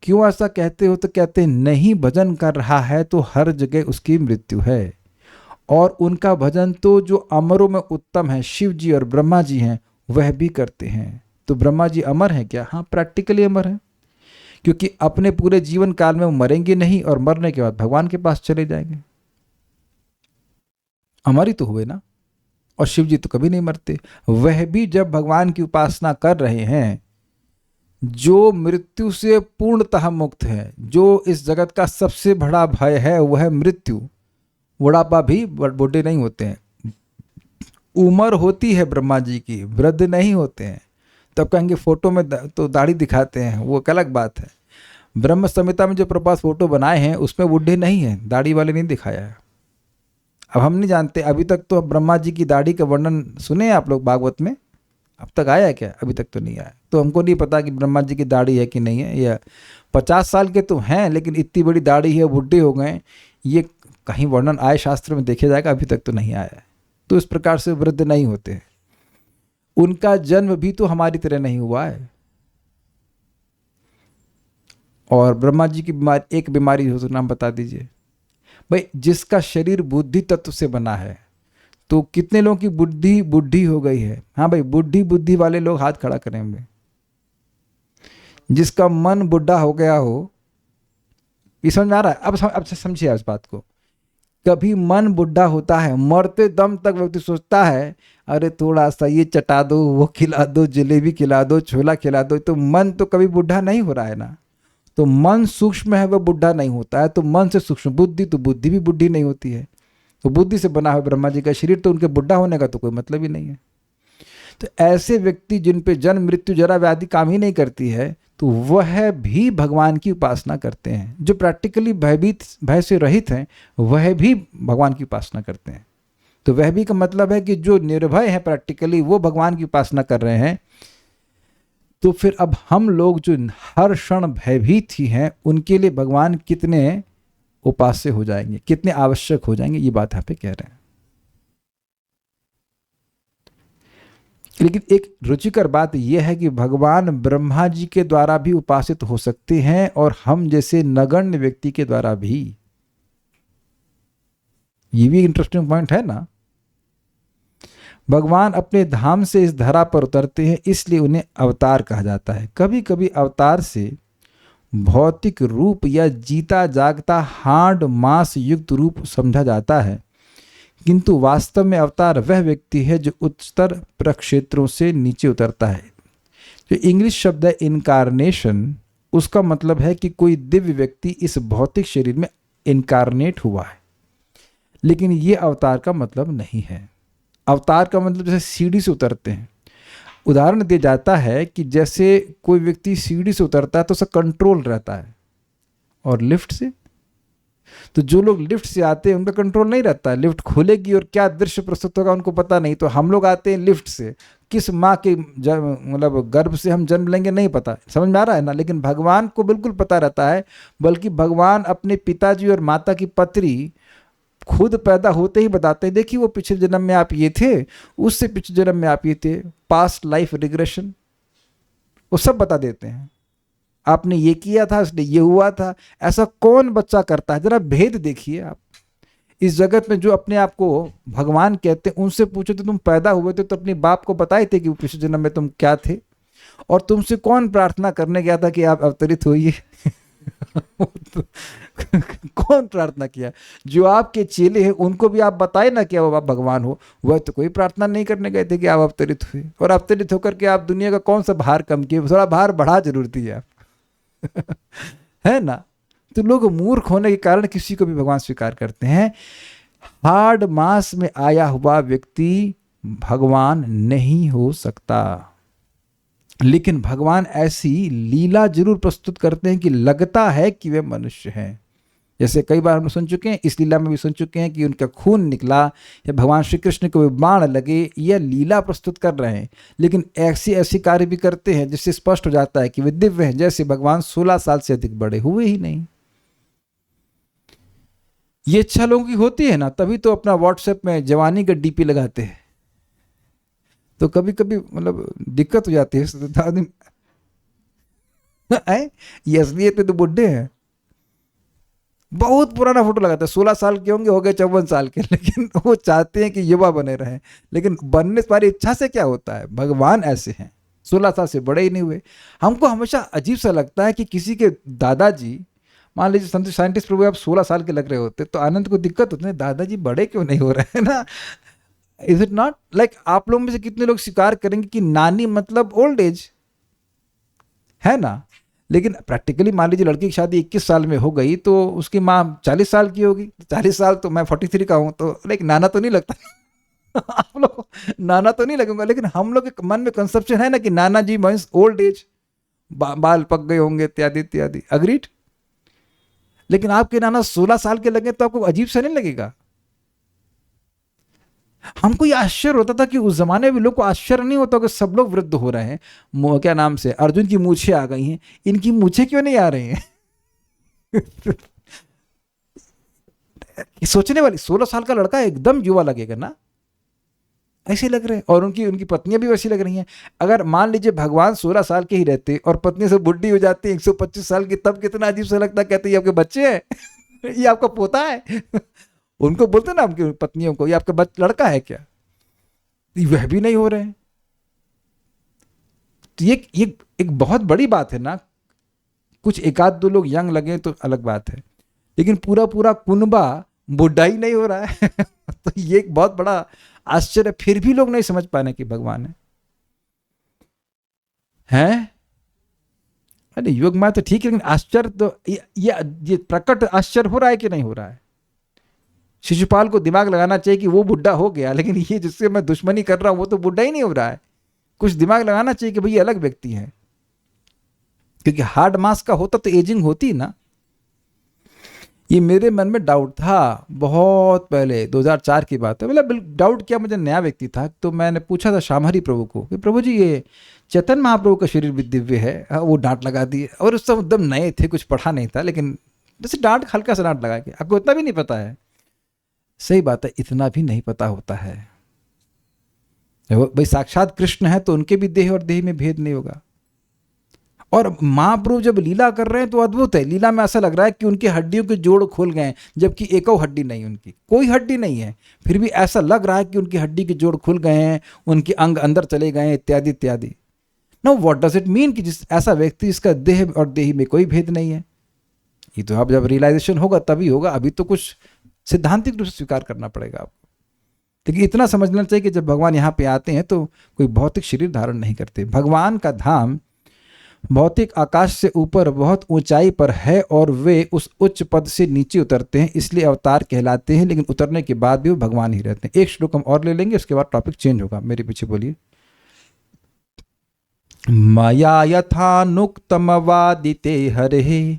क्यों ऐसा कहते हो? तो कहते हैं नहीं भजन कर रहा है तो हर जगह उसकी मृत्यु है। और उनका भजन तो जो अमरों में उत्तम है, शिव जी और ब्रह्मा जी हैं, वह भी करते हैं। तो ब्रह्मा जी अमर हैं क्या? हाँ, प्रैक्टिकली अमर हैं, क्योंकि अपने पूरे जीवन काल में वो मरेंगे नहीं और मरने के बाद भगवान के पास चले जाएंगे। अमर ही तो हुए ना। और शिव जी तो कभी नहीं मरते। वह भी जब भगवान की उपासना कर रहे हैं, जो मृत्यु से पूर्णतः मुक्त है, जो इस जगत का सबसे बड़ा भय है वह है मृत्यु। बुढ़ापा भी बूढ़े नहीं होते हैं, उम्र होती है ब्रह्मा जी की, वृद्ध नहीं होते हैं। तब कहेंगे फोटो में तो दाढ़ी दिखाते हैं, वो एक अलग बात है। ब्रह्म संहिता में जो प्रभास फोटो बनाए हैं उसमें बूढ़े नहीं हैं, दाढ़ी वाले नहीं दिखाया है। अब हम नहीं जानते, अभी तक तो ब्रह्मा जी की दाढ़ी का वर्णन सुने हैं आप लोग भागवत में? अब तक आया है क्या? अभी तक तो नहीं आया। तो हमको नहीं पता कि ब्रह्मा जी की दाढ़ी है कि नहीं है। या 50 साल के तो हैं लेकिन इतनी बड़ी दाढ़ी है, बूढ़े हो गए, ये कहीं वर्णन आए शास्त्र में देखा जाएगा? अभी तक तो नहीं आया है। तो इस प्रकार से वृद्ध नहीं होते। उनका जन्म भी तो हमारी तरह नहीं हुआ है। और ब्रह्मा जी की बीमारी, एक बीमारी हो तो नाम बता दीजिए भाई। जिसका शरीर बुद्धि तत्व से बना है, तो कितने लोगों की बुद्धि बुद्धि हो गई है? हाँ भाई, बुद्धि वाले लोग हाथ खड़ा करें हमें। जिसका मन बुढ़ा हो गया हो, ये समझ में आ रहा है? अब समझिए इस बात को। कभी मन बुढ़ा होता है, मरते दम तक व्यक्ति सोचता है अरे थोड़ा सा ये चटा दो, वो खिला दो, जलेबी खिला दो, छोला खिला दो। तो मन तो कभी बुढ़ा नहीं हो रहा है ना। तो मन सूक्ष्म है, वह बुढ़ा नहीं होता है। तो मन से सूक्ष्म बुद्धि, तो बुद्धि भी बुढ़ी नहीं होती है। तो बुद्धि से बना हुआ ब्रह्मा जी का शरीर, तो उनके बुढ़ा होने का तो कोई मतलब ही नहीं है। तो ऐसे व्यक्ति जिन पे जन्म मृत्यु जरा व्याधि काम ही नहीं करती है, तो वह भी भगवान की उपासना करते हैं। जो प्रैक्टिकली भय से रहित हैं, वह भी भगवान की उपासना करते हैं। तो वह भी का मतलब है कि जो निर्भय है प्रैक्टिकली, वो भगवान की उपासना कर रहे हैं। तो फिर अब हम लोग जो हर क्षण भयभीत ही हैं, उनके लिए भगवान कितने उपास्य हो जाएंगे, कितने आवश्यक हो जाएंगे, ये बात यहाँ पे कह रहे हैं। लेकिन एक रुचिकर बात यह है कि भगवान ब्रह्मा जी के द्वारा भी उपासित हो सकते हैं और हम जैसे नगण्य व्यक्ति के द्वारा भी। ये भी इंटरेस्टिंग पॉइंट है ना। भगवान अपने धाम से इस धरा पर उतरते हैं, इसलिए उन्हें अवतार कहा जाता है। कभी कभी अवतार से भौतिक रूप या जीता जागता हाड़ मांस युक्त रूप समझा जाता है, किंतु वास्तव में अवतार वह व्यक्ति है जो उच्चतर प्रक्षेत्रों से नीचे उतरता है। जो इंग्लिश शब्द है इनकारनेशन, उसका मतलब है कि कोई दिव्य व्यक्ति इस भौतिक शरीर में इनकारनेट हुआ है। लेकिन ये अवतार का मतलब नहीं है। अवतार का मतलब जैसे सीढ़ी से उतरते हैं। उदाहरण दिया जाता है कि जैसे कोई व्यक्ति सीढ़ी से उतरता है तो उसका कंट्रोल रहता है, और लिफ्ट से, तो जो लोग लिफ्ट से आते हैं उनका कंट्रोल नहीं रहता है। लिफ्ट खुलेगी और क्या दृश्य प्रस्तुत होगा उनको पता नहीं। तो हम लोग आते हैं लिफ्ट से, किस माँ के मतलब गर्भ से हम जन्म लेंगे नहीं पता। समझ में आ रहा है ना। लेकिन भगवान को बिल्कुल पता रहता है, बल्कि भगवान अपने पिताजी और माता की पत्री खुद पैदा होते ही बताते हैं, देखिए वो पिछले जन्म में आप ये थे, उससे पिछले जन्म में आप ये थे, पास्ट लाइफ रिग्रेशन, वो सब बता देते हैं। आपने ये किया था इसलिए ये हुआ था। ऐसा कौन बच्चा करता है? जरा भेद देखिए आप। इस जगत में जो अपने आप को भगवान कहते हैं, उनसे पूछो तो तुम पैदा हुए थे तो अपने बाप को बताए थे कि पिछले जन्म में तुम क्या थे, और तुमसे कौन प्रार्थना करने गया था कि आप अवतरित होइए? कौन प्रार्थना किया? जो आपके चेले हैं उनको भी आप बताए ना कि अब आप भगवान हो। वह तो कोई प्रार्थना नहीं करने गए थे कि आप अवतरित हुए, और अवतरित होकर के आप दुनिया का कौन सा भार कम किए? थोड़ा भार बढ़ा जरूर दिया है ना। तो लोग मूर्ख होने के कारण किसी को भी भगवान स्वीकार करते हैं। हार्ड मास में आया हुआ व्यक्ति भगवान नहीं हो सकता, लेकिन भगवान ऐसी लीला जरूर प्रस्तुत करते हैं कि लगता है कि वे मनुष्य हैं। जैसे कई बार हम सुन चुके हैं, इस लीला में भी सुन चुके हैं कि उनका खून निकला या भगवान श्री कृष्ण को बाण लगे, यह लीला प्रस्तुत कर रहे हैं, लेकिन ऐसी कार्य भी करते हैं जिससे स्पष्ट हो जाता है कि वे दिव्य हैं, जैसे भगवान 16 साल से अधिक बड़े हुए ही नहीं। ये इच्छा लोगों की होती है ना, तभी तो अपना व्हाट्सएप में जवानी का डीपी लगाते हैं। तो कभी कभी मतलब दिक्कत हो जाती है, आदमी ये असलियत में तो बुढ़े हैं, बहुत पुराना फोटो लगाता है, 16 साल के होंगे, हो गए 54 साल के, लेकिन वो चाहते हैं कि युवा बने रहें। लेकिन बनने वाली इच्छा से क्या होता है, भगवान ऐसे हैं 16 साल से बड़े ही नहीं हुए। हमको हमेशा अजीब सा लगता है कि किसी के दादाजी, मान लीजिए साइंटिस्ट प्रभु आप 16 साल के लग रहे होते तो आनंद को दिक्कत होती है, दादाजी बड़े क्यों नहीं हो रहे हैं ना। इज इट नॉट लाइक, आप लोगों में से कितने लोग स्वीकार करेंगे कि नानी मतलब ओल्ड एज है ना। लेकिन प्रैक्टिकली मान लीजिए लड़की की शादी 21 साल में हो गई तो उसकी माँ 40 साल की होगी, 40 साल तो मैं 43 का हूँ, तो लाइक नाना तो नहीं लगता आप लोग नाना तो नहीं लगूंगा, लेकिन हम लोग के मन में कंसेप्शन है ना कि नाना जी मींस ओल्ड एज, बाल पक गए होंगे इत्यादि इत्यादि। अग्रीड। लेकिन आपके नाना 16 साल के लगे तो आपको अजीब सा नहीं लगेगा। हमको ये आश्चर्य होता था कि उस जमाने में लोग को आश्चर्य नहीं होता कि सब लोग वृद्ध हो रहे हैं, क्या नाम से अर्जुन की मूछें आ गई हैं, इनकी मूछें क्यों नहीं आ रही हैं सोचने वाली, 16 साल का लड़का एकदम युवा लगेगा ना, ऐसे लग रहे हैं। और उनकी पत्नियां भी वैसी लग रही हैं। अगर मान लीजिए भगवान 16 साल के ही रहते और पत्नी से बुढ़ी हो जाती है 125 साल की, तब कितना अजीब सा लगता, कहते ये आपके बच्चे हैं ये आपका पोता है उनको बोलते ना आपकी पत्नियों को, ये आपका लड़का है क्या, वह भी नहीं हो रहे हैं। तो ये एक बहुत बड़ी बात है ना। कुछ एक आध दो लोग यंग लगे तो अलग बात है, लेकिन पूरा कुनबा बुढ़ा ही नहीं हो रहा है तो ये एक बहुत बड़ा आश्चर्य। फिर भी लोग नहीं समझ पाने कि भगवान है। अरे योग माया तो ठीक है, लेकिन आश्चर्य तो ये प्रकट आश्चर्य हो रहा है कि नहीं हो रहा है। शिशुपाल को दिमाग लगाना चाहिए कि वो बुढ़ा हो गया, लेकिन ये जिससे मैं दुश्मनी कर रहा हूं वो तो बुढ़ा ही नहीं हो रहा है। कुछ दिमाग लगाना चाहिए कि भाई ये अलग व्यक्ति है, क्योंकि हार्ड मास का होता तो एजिंग होती ना। ये मेरे मन में डाउट था बहुत पहले, 2004 की बात है। मतलब डाउट क्या, मुझे नया व्यक्ति था, तो मैंने पूछा था श्यामहरि प्रभु को कि प्रभु जी ये चैतन्य महाप्रभु का शरीर भी दिव्य है। वो डांट लगा दी, और उस समय एकदम नए थे, कुछ पढ़ा नहीं था, लेकिन जैसे डांट हल्का सा डांट लगा के, आपको इतना भी नहीं पता है। सही बात है, इतना भी नहीं पता होता है। भाई साक्षात कृष्ण है तो उनके भी देह और देह में भेद नहीं होगा। और महाप्रभु जब लीला कर रहे हैं तो अद्भुत है, लीला में ऐसा लग रहा है कि उनकी हड्डियों के जोड़ खुल गए, जबकि एक हड्डी नहीं, उनकी कोई हड्डी नहीं है, फिर भी ऐसा लग रहा है कि उनकी हड्डी के जोड़ खुल गए हैं, उनके अंग अंदर चले गए हैं, इत्यादि इत्यादि। Know what does it mean कि जिस ऐसा व्यक्ति जिसका देह और देही में कोई भेद नहीं है। ये तो अब जब रियलाइजेशन होगा तभी होगा, अभी तो कुछ सिद्धांतिक रूप से स्वीकार करना पड़ेगा आपको। लेकिन इतना समझना चाहिए कि जब भगवान यहाँ पे आते हैं तो कोई भौतिक शरीर धारण नहीं करते। भगवान का धाम भौतिक आकाश से ऊपर बहुत ऊंचाई पर है और वे उस उच्च पद से नीचे उतरते हैं, इसलिए अवतार कहलाते हैं, लेकिन उतरने के बाद भी वो भगवान ही रहते हैं। एक श्लोक हम और ले लेंगे, उसके बाद टॉपिक चेंज होगा। मेरे पीछे बोलिए। मया यथानुक्तमवादिते हरे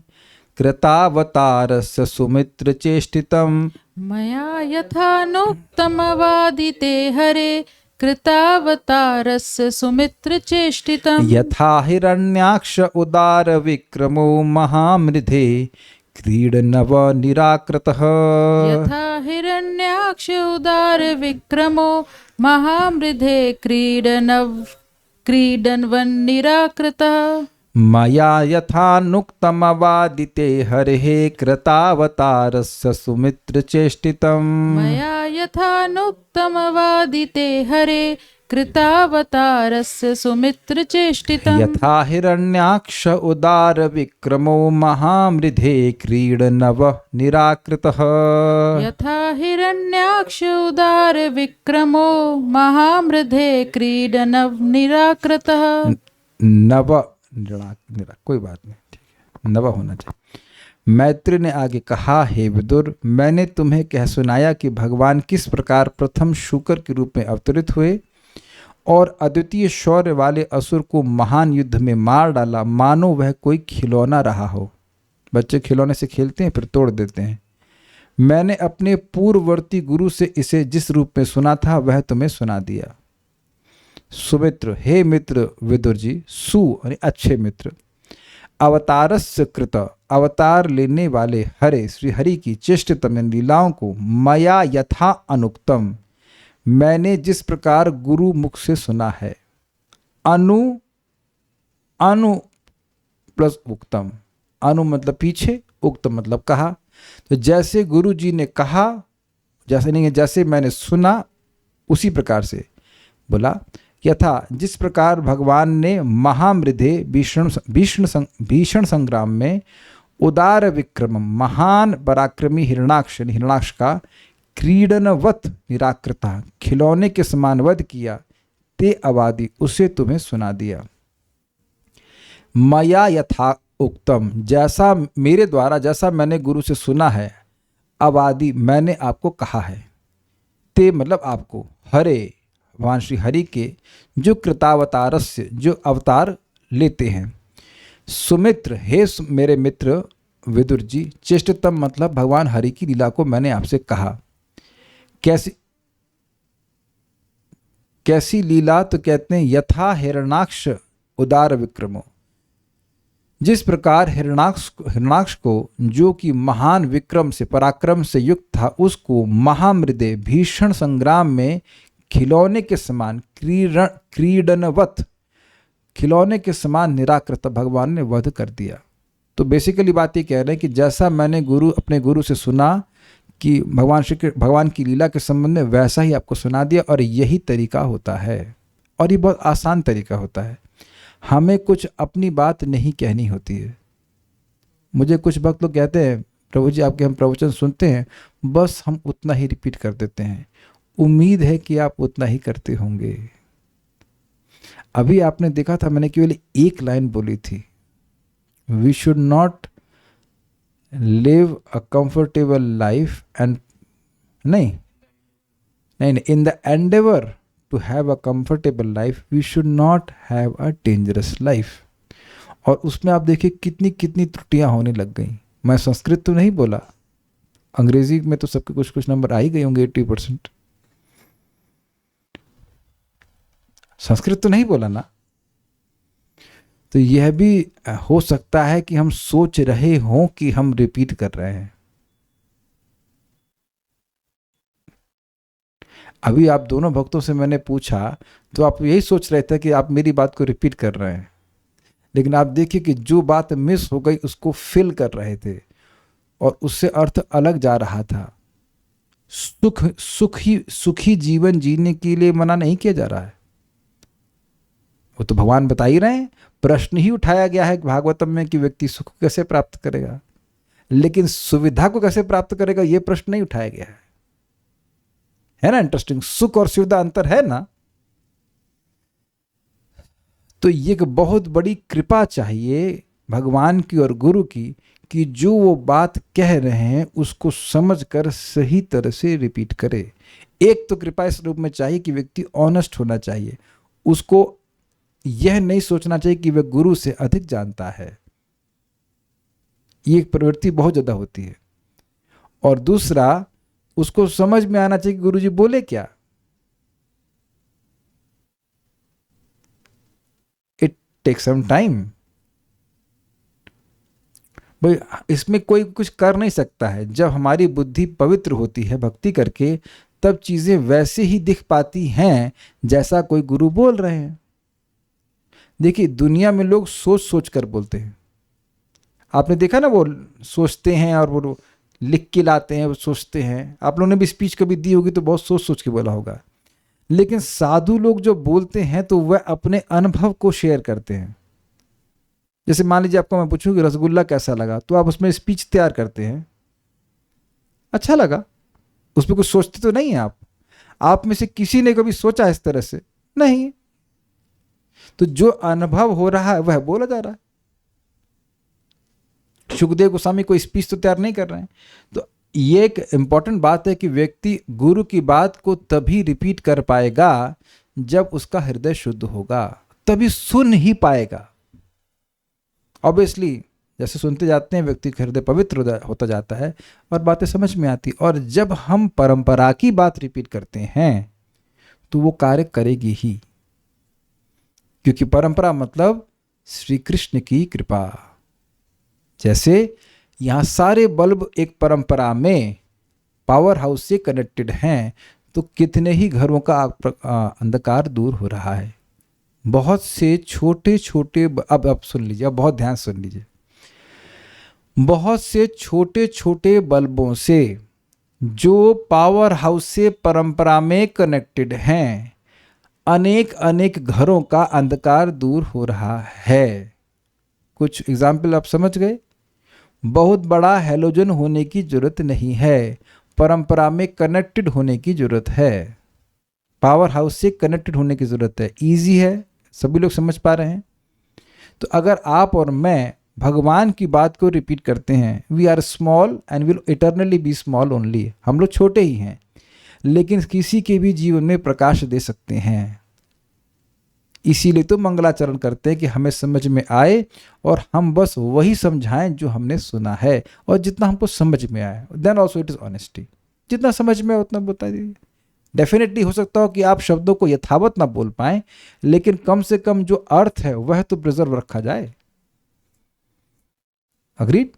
कृतावतारस्य सुमित्र चेष्टितम्। मया यथानुक्तमवादिते हरे कृतावतारस्य सुमित्र चेष्टितम्। यथा हिरण्याक्ष उदार विक्रमो महामृधे क्रीडनव निराकृतः। यथा हिरण्याक्ष उदार विक्रमो महामृधे क्रीडन्वन्निराकृतः। मया यथानुक्तमवादिते हरेः कृतावतारस्य सुमित्र चेष्टितम्। मया यथानुक्तमवादिते हरे कृतावतारस्य सुमित्र चेष्टितम्। यथा हिरण्याक्ष उदार विक्रमो महामृधे क्रीडनव निराकृतः। यथा हिरण्याक्ष उदार विक्रमो महामृधे क्रीडनव निराकृतः। नव निरा कोई बात नहीं, ठीक है, नव होना चाहिए। मैत्री ने आगे कहा, हे विदुर, मैंने तुम्हें कह सुनाया कि भगवान किस प्रकार प्रथम शूकर के रूप में अवतरित हुए और अद्वितीय शौर्य वाले असुर को महान युद्ध में मार डाला, मानो वह कोई खिलौना रहा हो। बच्चे खिलौने से खेलते हैं फिर तोड़ देते हैं। मैंने अपने पूर्ववर्ती गुरु से इसे जिस रूप में सुना था वह तुम्हें सुना दिया। सुमित्र, हे मित्र विदुर जी, सु यानी अच्छे मित्र, अवतारस्य कृत, अवतार लेने वाले हरे श्री हरि की चेष्टतम लीलाओं को मया यथा अनुक्तम, मैंने जिस प्रकार गुरु मुख से सुना है। अनु अनु प्लस उक्तम, अनु मतलब पीछे, उक्तम मतलब कहा। तो जैसे गुरु जी ने कहा, जैसे नहीं है, जैसे मैंने सुना उसी प्रकार से बोला। यथा जिस प्रकार भगवान ने महामृधे भीषण संग्राम में उदार विक्रम महान पराक्रमी हिरणाक्ष का क्रीडनवत निराकृता खिलौने के समान वध किया, ते अवादि उसे तुम्हें सुना दिया। मया यथा उक्तम, जैसा मेरे द्वारा जैसा मैंने गुरु से सुना है, अवादि मैंने आपको कहा है, ते मतलब आपको, हरे भगवान श्री हरि के जो कृतावतारस्य जो अवतार लेते हैं। सुमित्र, हे मेरे मित्र विदुर जी, चेष्टतम मतलब भगवान हरि की लीला को मैंने आपसे कहा। कैसी लीला? तो कहते हैं यथा हिरणाक्ष उदार विक्रमो, जिस प्रकार हिरणाक्ष को जो कि महान विक्रम से पराक्रम से युक्त था, उसको महामृदे भीषण संग्राम में खिलौने के समान क्रीडनवत खिलौने के समान निराकृत भगवान ने वध कर दिया। तो बेसिकली बात ये कह रहे हैं कि जैसा मैंने अपने गुरु से सुना कि भगवान की लीला के संबंध में, वैसा ही आपको सुना दिया। और यही तरीका होता है, और ये बहुत आसान तरीका होता है। हमें कुछ अपनी बात नहीं कहनी होती है। मुझे कुछ वक्त लोग कहते हैं, प्रभु जी आपके हम प्रवचन सुनते हैं, बस हम उतना ही रिपीट कर देते हैं। उम्मीद है कि आप उतना ही करते होंगे। अभी आपने देखा था मैंने केवल एक लाइन बोली थी, we should not live a comfortable life and नहीं, in the endeavour to have a comfortable life we should not have a dangerous life. और उसमें आप देखिए कितनी कितनी त्रुटियां होने लग गई। मैं संस्कृत तो नहीं बोला, अंग्रेजी में तो सबके कुछ कुछ नंबर आ ही गए होंगे, 80%। संस्कृत तो नहीं बोला ना। तो यह भी हो सकता है कि हम सोच रहे हों कि हम रिपीट कर रहे हैं। अभी आप दोनों भक्तों से मैंने पूछा तो आप यही सोच रहे थे कि आप मेरी बात को रिपीट कर रहे हैं, लेकिन आप देखिए कि जो बात मिस हो गई उसको फिल कर रहे थे और उससे अर्थ अलग जा रहा था। सुखी जीवन जीने के लिए मना नहीं किया जा रहा है, वो तो भगवान बता ही रहे हैं। प्रश्न ही उठाया गया है भागवतम में कि व्यक्ति सुख कैसे प्राप्त करेगा, लेकिन सुविधा को कैसे प्राप्त करेगा ये प्रश्न नहीं उठाया गया है ना। इंटरेस्टिंग, सुख और सुविधा अंतर है ना। तो ये एक बहुत बड़ी कृपा चाहिए भगवान की और गुरु की कि जो वो बात कह रहे हैं उसको समझकर सही तरह से रिपीट करे। एक तो कृपा इस रूप में चाहिए कि व्यक्ति ऑनेस्ट होना चाहिए, उसको यह नहीं सोचना चाहिए कि वह गुरु से अधिक जानता है, ये एक प्रवृत्ति बहुत ज्यादा होती है। और दूसरा, उसको समझ में आना चाहिए कि गुरु जी बोले क्या। इट टेक्स सम टाइम भाई, इसमें कोई कुछ कर नहीं सकता है। जब हमारी बुद्धि पवित्र होती है भक्ति करके, तब चीजें वैसे ही दिख पाती हैं जैसा कोई गुरु बोल रहे हैं। देखिए दुनिया में लोग सोच सोच कर बोलते हैं, आपने देखा ना, वो सोचते हैं और वो लिख के लाते हैं, वो सोचते हैं। आप लोगों ने भी स्पीच कभी दी होगी तो बहुत सोच सोच के बोला होगा। लेकिन साधु लोग जो बोलते हैं तो वह अपने अनुभव को शेयर करते हैं। जैसे मान लीजिए आपको मैं पूछूं कि रसगुल्ला कैसा लगा, तो आप उसमें स्पीच तैयार करते हैं, अच्छा लगा, उसमें कुछ सोचते तो नहीं है आप में से किसी ने कभी सोचा इस तरह से नहीं। तो जो अनुभव हो रहा है वह बोला जा रहा है। सुखदेव गोस्वामी कोई स्पीच तो तैयार नहीं कर रहे हैं। तो ये एक इम्पॉर्टेंट बात है कि व्यक्ति गुरु की बात को तभी रिपीट कर पाएगा जब उसका हृदय शुद्ध होगा, तभी सुन ही पाएगा। ऑब्वियसली जैसे सुनते जाते हैं व्यक्ति का हृदय पवित्र होता जाता है और बातें समझ में आती। और जब हम परंपरा की बात रिपीट करते हैं तो वो कार्य करेगी ही, क्योंकि परंपरा मतलब श्री कृष्ण की कृपा। जैसे यहाँ सारे बल्ब एक परंपरा में पावर हाउस से कनेक्टेड हैं, तो कितने ही घरों का अंधकार दूर हो रहा है। बहुत से छोटे छोटे, अब सुन लीजिए, अब बहुत ध्यान सुन लीजिए, बहुत से छोटे छोटे बल्बों से जो पावर हाउस से परंपरा में कनेक्टेड हैं, अनेक अनेक घरों का अंधकार दूर हो रहा है। कुछ एग्जाम्पल आप समझ गए। बहुत बड़ा हैलोजन होने की जरूरत नहीं है, परंपरा में कनेक्टेड होने की जरूरत है, पावर हाउस से कनेक्टेड होने की जरूरत है। इजी है, सभी लोग समझ पा रहे हैं। तो अगर आप और मैं भगवान की बात को रिपीट करते हैं, we are small and will eternally be small only, हम लोग छोटे ही हैं लेकिन किसी के भी जीवन में प्रकाश दे सकते हैं। इसीलिए तो मंगलाचरण करते हैं कि हमें समझ में आए और हम बस वही समझाएं जो हमने सुना है और जितना हमको समझ में आए। Then also it is honesty, जितना समझ में आए उतना बता दीजिए। डेफिनेटली हो सकता हो कि आप शब्दों को यथावत ना बोल पाएं, लेकिन कम से कम जो अर्थ है वह तो प्रिजर्व रखा जाए। अग्रीड?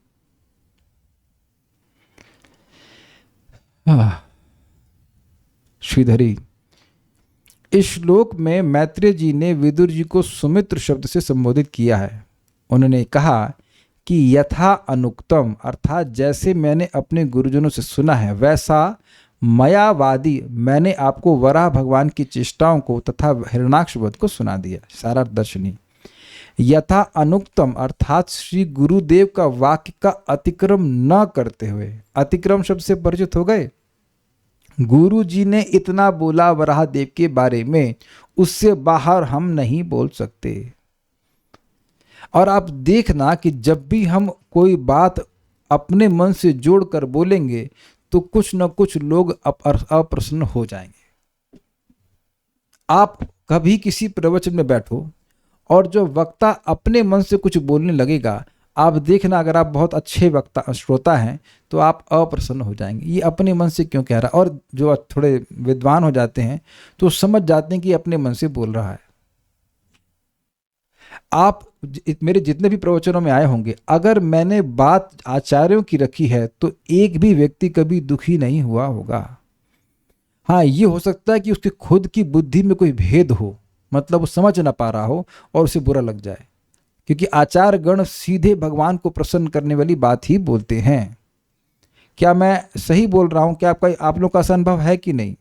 श्रीधरी, इस श्लोक में मैत्रेय जी ने विदुर जी को सुमित्र शब्द से संबोधित किया है। उन्होंने कहा कि यथा अनुक्तम, अर्थात जैसे मैंने अपने गुरुजनों से सुना है वैसा मयावादी मैंने आपको वराह भगवान की चेष्टाओं को तथा हिरणाक्ष वध को सुना दिया। सारा दर्शनी। यथा अनुक्तम अर्थात श्री गुरुदेव का वाक्य का अतिक्रम न करते हुए। अतिक्रम शब्द से परिचित हो गए। गुरु जी ने इतना बोला वराह देव के बारे में, उससे बाहर हम नहीं बोल सकते। और आप देखना कि जब भी हम कोई बात अपने मन से जोड़कर बोलेंगे तो कुछ न कुछ लोग अप्रसन्न हो जाएंगे। आप कभी किसी प्रवचन में बैठो और जो वक्ता अपने मन से कुछ बोलने लगेगा, आप देखना अगर आप बहुत अच्छे वक्ता श्रोता हैं तो आप अप्रसन्न हो जाएंगे, ये अपने मन से क्यों कह रहा है। और जो थोड़े विद्वान हो जाते हैं तो समझ जाते हैं कि अपने मन से बोल रहा है। आप मेरे जितने भी प्रवचनों में आए होंगे, अगर मैंने बात आचार्यों की रखी है तो एक भी व्यक्ति कभी दुखी नहीं हुआ होगा। हाँ, ये हो सकता है कि उसके खुद की बुद्धि में कोई भेद हो, मतलब वो समझ ना पा रहा हो और उसे बुरा लग जाए, क्योंकि आचार्य गण सीधे भगवान को प्रसन्न करने वाली बात ही बोलते हैं। क्या मैं सही बोल रहा हूं? क्या आप लोग का ऐसा अनुभव है कि नहीं?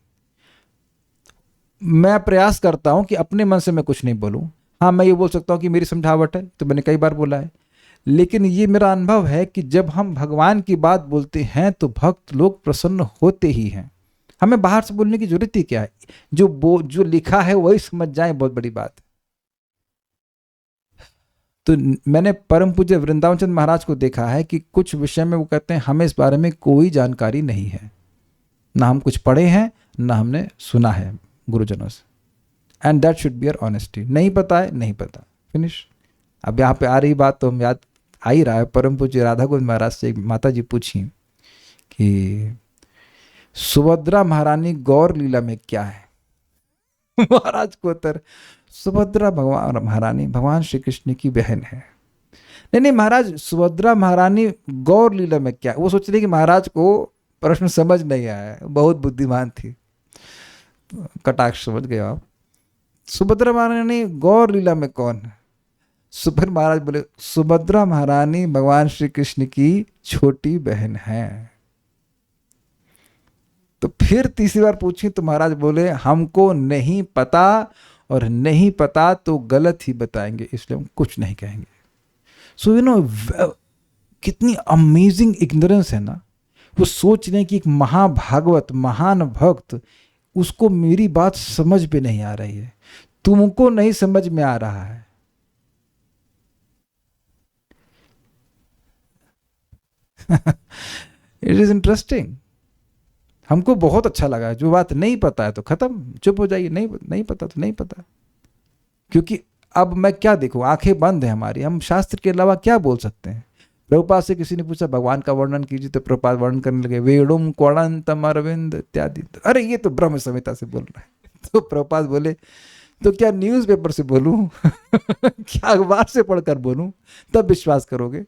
मैं प्रयास करता हूं कि अपने मन से मैं कुछ नहीं बोलूं। हाँ, मैं ये बोल सकता हूं कि मेरी समझावट है, तो मैंने कई बार बोला है, लेकिन ये मेरा अनुभव है कि जब हम भगवान की बात बोलते हैं तो भक्त लोग प्रसन्न होते ही हैं। हमें बाहर से बोलने की जरूरत ही क्या है? जो लिखा है वही समझ जाए, बहुत बड़ी बात है। तो मैंने परम पूज्य वृंदावन चंद्र महाराज को देखा है कि कुछ विषय में वो कहते हैं हमें इस बारे में कोई जानकारी नहीं है, ना हम कुछ पढ़े हैं ना हमने सुना है गुरुजनों से। And that should be our honesty. नहीं पता है, नहीं पता, फिनिश। अब यहाँ पे आ रही बात तो हम याद आ ही रहा है। परम पूज्य राधा गोविंद महाराज से एक माता जी पूछी कि सुभद्रा महारानी गौर लीला में क्या है? महाराज को उत्तर, सुभद्रा भगवान महारानी भगवान श्री कृष्ण की बहन है। नहीं महाराज, सुभद्रा महारानी गौर लीला में क्या? वो सोच रही कि महाराज को प्रश्न समझ नहीं आया, बहुत बुद्धिमान थी, कटाक्ष समझ गए आप। सुभद्रा महारानी गौर लीला में कौन है? फिर महाराज बोले सुभद्रा महारानी भगवान श्री कृष्ण की छोटी बहन है। तो फिर तीसरी बार पूछी तो महाराज बोले हमको नहीं पता, और नहीं पता तो गलत ही बताएंगे, इसलिए हम कुछ नहीं कहेंगे। सो यू नो कितनी अमेजिंग इग्नोरेंस है ना। वो सोच रहे हैं कि एक महाभागवत महान भक्त, उसको मेरी बात समझ पे नहीं आ रही है, तुमको नहीं समझ में आ रहा है। It is interesting. हमको बहुत अच्छा लगा। जो बात नहीं पता है तो खत्म, चुप हो जाइए, नहीं पता तो नहीं पता। क्योंकि अब मैं क्या देखूं, आंखें बंद है हमारी, हम शास्त्र के अलावा क्या बोल सकते हैं। प्रभुपाद से किसी ने पूछा भगवान का वर्णन कीजिए, तो प्रभुपाद वर्णन करने लगे वेणुम क्वणंतम अरविंद इत्यादि। अरे ये तो ब्रह्म संहिता से बोल रहा है। तो प्रभुपाद बोले तो क्या न्यूज़पेपर से बोलूं क्या अखबार से पढ़कर बोलूं, तब विश्वास करोगे।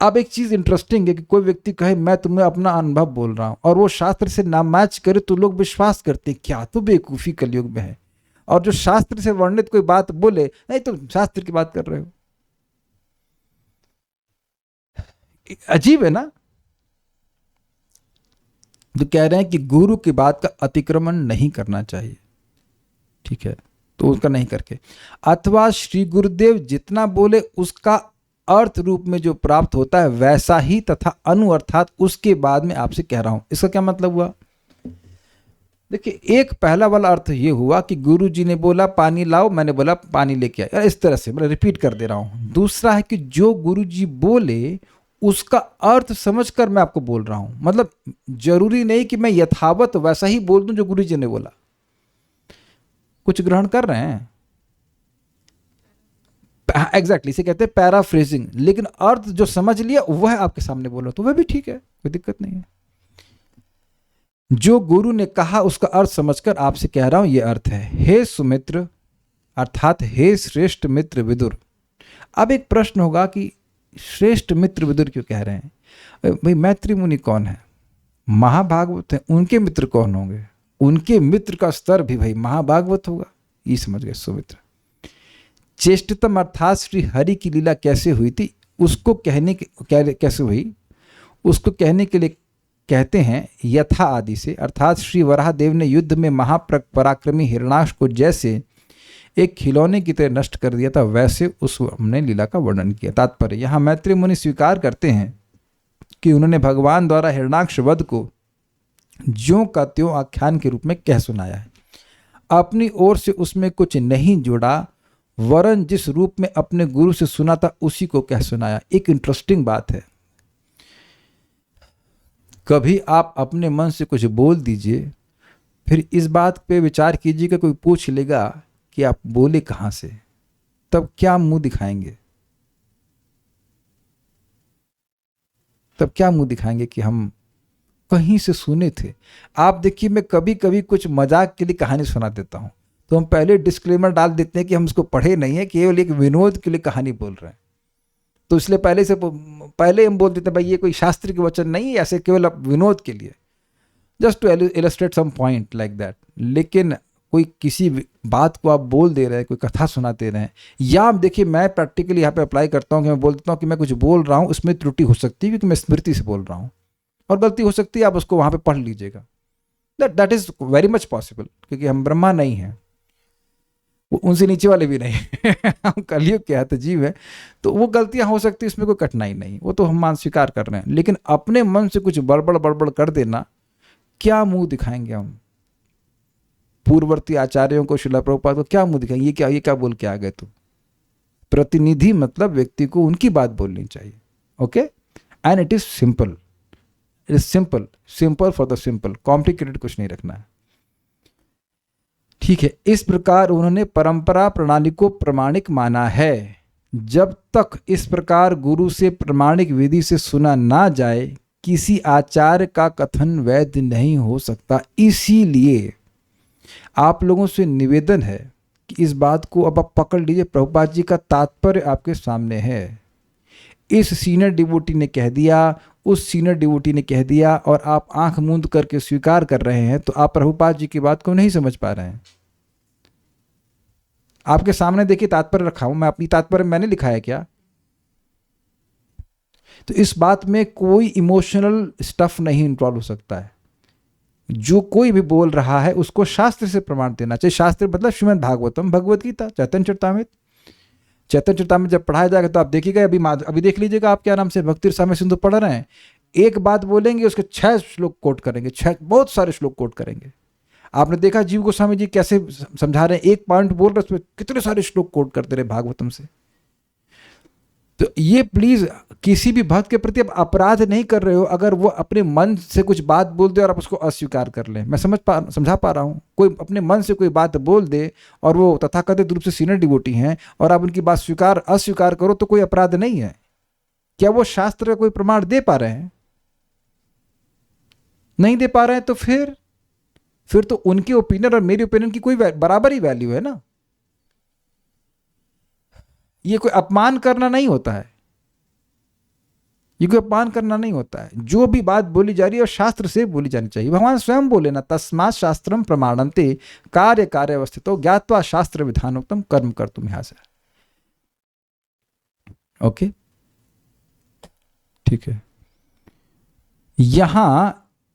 अब एक चीज इंटरेस्टिंग है कि कोई व्यक्ति कहे मैं तुम्हें अपना अनुभव बोल रहा हूं और वो शास्त्र से ना मैच करे तो लोग विश्वास करते हैं। क्या तो बेवकूफी कलयुग में है। और जो शास्त्र से वर्णित कोई बात बोले, नहीं तुम शास्त्र की बात कर रहे हो। अजीब है ना। तो कह रहे हैं कि गुरु की बात का अतिक्रमण नहीं करना चाहिए, ठीक है, तो उसका नहीं करके, अथवा श्री गुरुदेव जितना बोले उसका अर्थ रूप में जो प्राप्त होता है वैसा ही तथा अनु अर्थात उसके बाद में आपसे कह रहा हूं। इसका क्या मतलब हुआ? देखिए, एक पहला वाला अर्थ ये हुआ कि गुरु जी ने बोला पानी लाओ, मैंने बोला पानी लेके आया, इस तरह से मैं रिपीट कर दे रहा हूं। दूसरा है कि जो गुरु जी बोले उसका अर्थ समझकर मैं आपको बोल रहा हूं। मतलब जरूरी नहीं कि मैं यथावत वैसा ही बोल दूं जो गुरु जी ने बोला। कुछ ग्रहण कर रहे हैं? एग्जैक्टली इसे कहते हैं पैराफ्रेजिंग। लेकिन अर्थ जो समझ लिया वह आपके सामने बोला तो वह भी ठीक है, कोई दिक्कत नहीं है। जो गुरु ने कहा उसका अर्थ समझकर आपसे कह रहा हूं, यह अर्थ है। हे सुमित्र अर्थात हे श्रेष्ठ मित्र विदुर। अब एक प्रश्न होगा कि श्रेष्ठ मित्र विदुर क्यों कह रहे हैं? भाई मैत्री मुनि कौन है? महाभागवत है, उनके मित्र कौन होंगे? उनके मित्र का स्तर भी भाई महाभागवत होगा। ये समझ गए सुमित्र। चेष्टतम अर्थात श्री हरि की लीला कैसे हुई थी उसको कहने के कैसे हुई उसको कहने के लिए कहते हैं यथा आदि से। अर्थात श्री वराहदेव ने युद्ध में महापराक्रमी हिरणाक्ष को जैसे एक खिलौने की तरह नष्ट कर दिया था वैसे उस हमने लीला का वर्णन किया। तात्पर्य, यहाँ मैत्री मुनि स्वीकार करते हैं कि उन्होंने भगवान द्वारा हिरणाक्ष वध को ज्यों का त्यों आख्यान के रूप में कह सुनाया है। अपनी ओर से उसमें कुछ नहीं जोड़ा, वरन जिस रूप में अपने गुरु से सुना था उसी को कह सुनाया। एक इंटरेस्टिंग बात है, कभी आप अपने मन से कुछ बोल दीजिए, फिर इस बात पे विचार कीजिएगा कोई पूछ लेगा कि आप बोले कहां से, तब क्या मुंह दिखाएंगे? तब क्या मुंह दिखाएंगे कि हम कहीं से सुने थे। आप देखिए, मैं कभी कभी कुछ मजाक के लिए कहानी सुना देता हूं तो हम पहले डिस्क्लेमर डाल देते हैं कि हम इसको पढ़े नहीं है, केवल एक विनोद के लिए कहानी बोल रहे हैं। तो इसलिए पहले हम बोल देते हैं भाई ये कोई शास्त्र के वचन नहीं है, ऐसे केवल विनोद के लिए, just to illustrate some point like that. लेकिन कोई किसी बात को आप बोल दे रहे हैं, कोई कथा सुनाते रहे हैं, या आप देखिए मैं प्रैक्टिकली यहाँ पे अप्लाई करता हूँ कि मैं बोल देता हूँ कि मैं कुछ बोल रहा हूँ, उसमें त्रुटि हो सकती है क्योंकि मैं स्मृति से बोल रहा हूँ और गलती हो सकती है, आप उसको वहाँ पे पढ़ लीजिएगा। That is very much possible, क्योंकि हम ब्रह्मा नहीं हैं, वो उनसे नीचे वाले भी नहीं हम कलयुग के हत जीव है, तो वो गलतियां हो सकती है, इसमें कोई कठिनाई नहीं, वो तो हम मान स्वीकार कर रहे हैं। लेकिन अपने मन से कुछ बड़बड़ कर देना, क्या मुंह दिखाएंगे हम? पूर्ववर्ती आचार्यों को, श्रील प्रभुपाद को क्या मुंह दिखाएंगे? ये क्या बोल के आ गए? तो प्रतिनिधि मतलब व्यक्ति को उनकी बात बोलनी चाहिए। Okay, and it is simple, it is simple for the simple, complicated कुछ नहीं रखना है, ठीक है। इस प्रकार उन्होंने परंपरा प्रणाली को प्रमाणिक माना है। जब तक इस प्रकार गुरु से प्रमाणिक विधि से सुना ना जाए, किसी आचार्य का कथन वैध नहीं हो सकता। इसीलिए आप लोगों से निवेदन है कि इस बात को अब आप पकड़ लीजिए। प्रभुपाद जी का तात्पर्य आपके सामने है। इस सीनियर डिवोटी ने कह दिया, उस सीनियर डिवोटी ने कह दिया, और आप आंख मूंद करके स्वीकार कर रहे हैं, तो आप प्रभुपाद जी की बात को नहीं समझ पा रहे हैं। आपके सामने देखिए तात्पर्य रखा हूं मैं, अपनी तात्पर्य मैंने लिखा है क्या? तो इस बात में कोई इमोशनल स्टफ नहीं इन्वॉल्व हो सकता है। जो कोई भी बोल रहा है उसको शास्त्र से प्रमाण देना चाहिए। शास्त्र मतलब श्रीमद् भागवतम, भगवत गीता, चैतन्य चरितामृत। चैतन्य चरितामृत जब पढ़ाया जाएगा तो आप देखिएगा, अभी देख लीजिएगा, आप क्या नाम से भक्ति रसामृत सिंधु पढ़ रहे हैं, एक बात बोलेंगे उसके 6 श्लोक कोट करेंगे, 6 बहुत सारे श्लोक कोट करेंगे। आपने देखा जीव गोस्वामी जी कैसे समझा रहे हैं, एक पॉइंट बोल रहे उसमें कितने सारे श्लोक कोट करते रहे भागवतम से। तो ये प्लीज किसी भी भक्त के प्रति आप अपराध नहीं कर रहे हो अगर वो अपने मन से कुछ बात बोल दे और आप उसको अस्वीकार कर लें। मैं समझा पा रहा हूँ। कोई अपने मन से कोई बात बोल दे और वो तथाकथित रूप से सीनियर डिवोटी हैं और आप उनकी बात अस्वीकार करो तो कोई अपराध नहीं है। क्या वो शास्त्र का कोई प्रमाण दे पा रहे हैं? नहीं दे पा रहे हैं तो फिर तो उनके ओपिनियन और मेरी ओपिनियन की कोई बराबर ही वैल्यू है ना। ये कोई अपमान करना नहीं होता है, ये कोई अपमान करना नहीं होता है। जो भी बात बोली जा रही है और शास्त्र से बोली जानी चाहिए। भगवान स्वयं बोले ना, तस्मात् शास्त्रम प्रमाणन्ते कार्य कार्य अवस्थितो ज्ञात्वा शास्त्र विधानोक्तम कर्म कर्तुम यहाँ से। ओके, ठीक है। यहां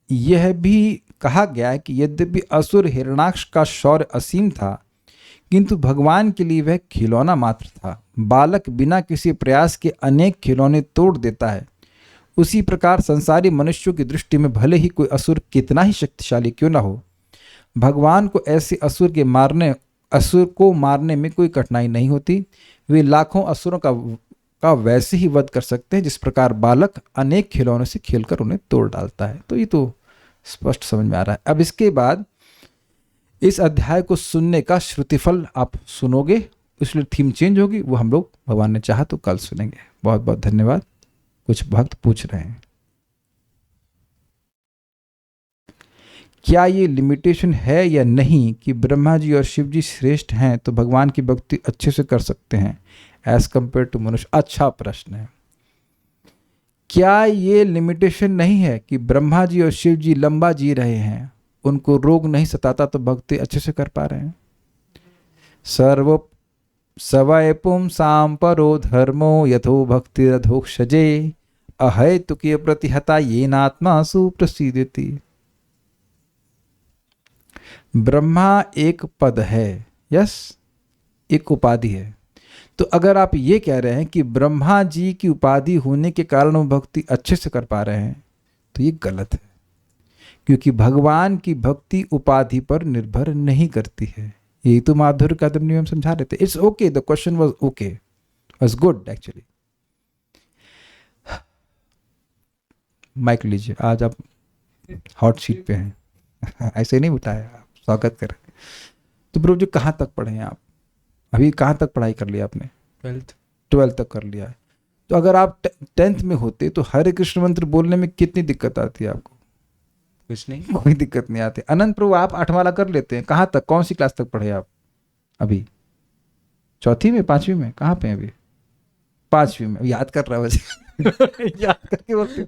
यह भी कहा गया है कि यद्यपि असुर हिरण्याक्ष का शौर्य असीम था किंतु भगवान के लिए वह खिलौना मात्र था। बालक बिना किसी प्रयास के अनेक खिलौने तोड़ देता है, उसी प्रकार संसारी मनुष्यों की दृष्टि में भले ही कोई असुर कितना ही शक्तिशाली क्यों न हो, भगवान को ऐसे असुर को मारने में कोई कठिनाई नहीं होती। वे लाखों असुरों का वैसे ही वध कर सकते हैं जिस प्रकार बालक अनेक खिलौनों से खेलकर उन्हें तोड़ डालता है। तो ये तो स्पष्ट समझ में आ रहा है। अब इसके बाद इस अध्याय को सुनने का श्रुतिफल आप सुनोगे, इसलिए थीम चेंज होगी। वो हम लोग भगवान ने चाहा तो कल सुनेंगे। बहुत बहुत धन्यवाद। कुछ भक्त पूछ रहे हैं, क्या ये लिमिटेशन है या नहीं कि ब्रह्मा जी और शिव जी श्रेष्ठ हैं तो भगवान की भक्ति अच्छे से कर सकते हैं एज कंपेयर टू मनुष्य? अच्छा प्रश्न है। क्या ये लिमिटेशन नहीं है कि ब्रह्मा जी और शिव जी लंबा जी रहे हैं, उनको रोग नहीं सताता तो भक्ति अच्छे से कर पा रहे हैं? सर्व सवय पुंसाम परो धर्मो यथो भक्तिरधोक्षजे अहैतुकीय प्रतिहता येनात्मा सुप्रसिद्धति। ब्रह्मा एक पद है, यस, एक उपाधि है। तो अगर आप ये कह रहे हैं कि ब्रह्मा जी की उपाधि होने के कारण वो भक्ति अच्छे से कर पा रहे हैं तो ये गलत है, क्योंकि भगवान की भक्ति उपाधि पर निर्भर नहीं करती है। यही तो माधुर्य कदम ने हम समझा रहे थे। It's okay, the question was okay, was good actually. Mike लीजिए, आज आप हॉट सीट पे हैं। ऐसे नहीं उठाया, आप स्वागत करें। तो प्रभु जी कहाँ तक पढ़े हैं आप? अभी कहाँ तक पढ़ाई कर लिया आपने? 12th तक कर लिया है। तो अगर आप 10th में होते तो हरे कृष्ण मंत्र बोलने में कितनी दिक्कत आती है आपको? कुछ नहीं, कोई दिक्कत नहीं आती। अनंत प्रभु आप 8 वाला कर लेते हैं। कहाँ तक, कौन सी क्लास तक पढ़े आप? अभी 4वीं में, 5वीं में, कहाँ पे अभी? 5वीं में। याद कर रहा है वैसे। याद करके बोलते हो।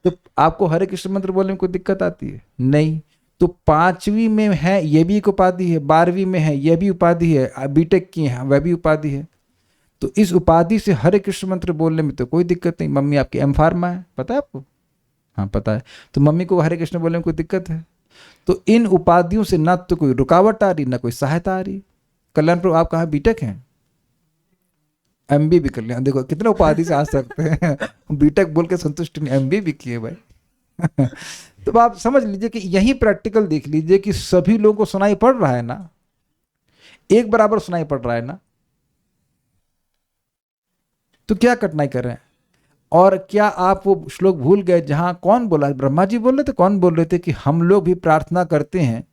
तो आपको हरे कृष्ण मंत्र बोलने में कोई दिक्कत आती है? नहीं। तो 5वीं में है ये भी एक उपाधि है, 12वीं में है ये भी उपाधि है, बीटेक की है वह भी उपाधि है। तो इस उपाधि से हरे कृष्ण मंत्र बोलने में तो कोई दिक्कत नहीं। मम्मी आपकी एम फार्मा है, पता है आपको? हाँ पता है। तो मम्मी को हरे कृष्ण बोलने में कोई दिक्कत है? तो इन उपाधियों से ना तो कोई रुकावट आ रही ना कोई सहायता आ रही। कल्याण प्रभु आप कहाँ बीटेक हैं? MBA भी कर लिया। देखो कितने उपाधि से आ सकते हैं। बीटेक बोल के संतुष्ट नहीं, MBA भी किए भाई। तो आप समझ लीजिए कि यही प्रैक्टिकल देख लीजिए कि सभी लोगों को सुनाई पड़ रहा है ना, एक बराबर सुनाई पड़ रहा है ना, तो क्या कठिनाई कर रहे हैं? और क्या आप वो श्लोक भूल गए जहां कौन बोला? ब्रह्मा जी बोल रहे थे। कौन बोल रहे थे कि हम लोग भी प्रार्थना करते हैं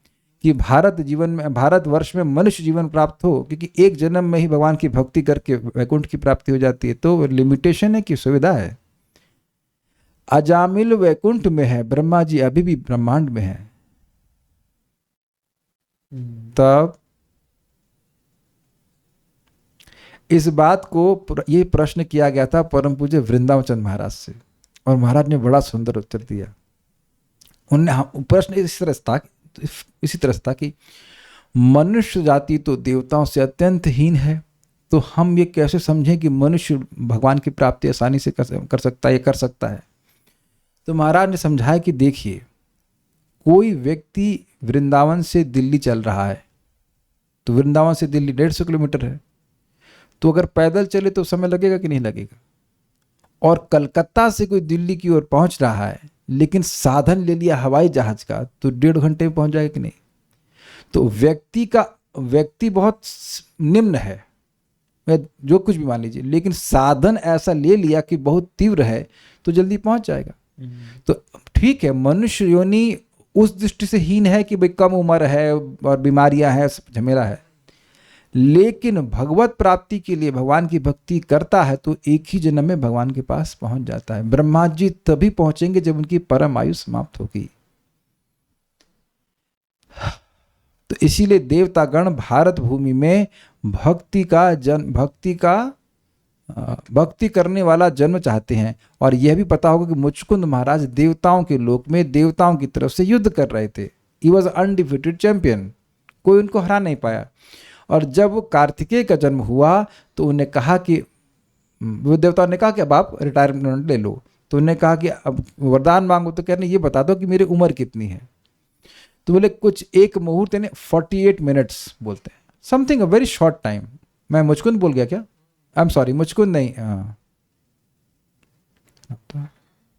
कि भारतवर्ष में मनुष्य जीवन प्राप्त हो, क्योंकि एक जन्म में ही भगवान की भक्ति करके वैकुंठ की प्राप्ति हो जाती है। तो लिमिटेशन है कि सुविधा है? अजामिल वैकुंठ में है, ब्रह्मा जी अभी भी ब्रह्मांड में है। तब इस बात को ये प्रश्न किया गया था परम पूज्य वृंदावन चंद महाराज से, और महाराज ने बड़ा सुंदर उत्तर दिया। उन्होंने प्रश्न इसी तरह था कि मनुष्य जाति तो देवताओं से अत्यंत हीन है, तो हम ये कैसे समझें कि मनुष्य भगवान की प्राप्ति आसानी से कर सकता है, ये कर सकता है? तो महाराज ने समझाया कि देखिए, कोई व्यक्ति वृंदावन से दिल्ली चल रहा है, तो वृंदावन से दिल्ली 150 किलोमीटर है, तो अगर पैदल चले तो समय लगेगा कि नहीं लगेगा? और कलकत्ता से कोई दिल्ली की ओर पहुंच रहा है लेकिन साधन ले लिया हवाई जहाज का, तो 1.5 घंटे में पहुंच जाएगा कि नहीं? तो व्यक्ति बहुत निम्न है, या जो कुछ भी मान लीजिए, लेकिन साधन ऐसा ले लिया कि बहुत तीव्र है तो जल्दी पहुंच जाएगा। तो ठीक है, मनुष्य योनि उस दृष्टि से हीन है कि भाई कम उम्र है और बीमारियां हैं, सब झमेला है, लेकिन भगवत प्राप्ति के लिए भगवान की भक्ति करता है तो एक ही जन्म में भगवान के पास पहुंच जाता है। ब्रह्मा जी तभी पहुंचेंगे जब उनकी परम आयु समाप्त होगी। तो इसीलिए देवतागण भारत भूमि में भक्ति करने वाला जन्म चाहते हैं। और यह भी पता होगा कि मुचकुंद महाराज देवताओं के लोक में देवताओं की तरफ से युद्ध कर रहे थे। ही वॉज अनडिफिटेड चैंपियन, कोई उनको हरा नहीं पाया। और जब वो कार्तिकेय का जन्म हुआ तो उन्हें कहा कि, वो देवताओं ने कहा कि अब आप रिटायरमेंट ले लो। तो उन्हें कहा कि अब वरदान मांगो, तो कहने ये बता दो कि मेरी उम्र कितनी है। तो बोले कुछ एक मुहूर्त यानी 48 मिनट्स बोलते हैं, something a very short time. मैं मुचकुंद बोल गया क्या? आई एम सॉरी, मुचकुंद नहीं,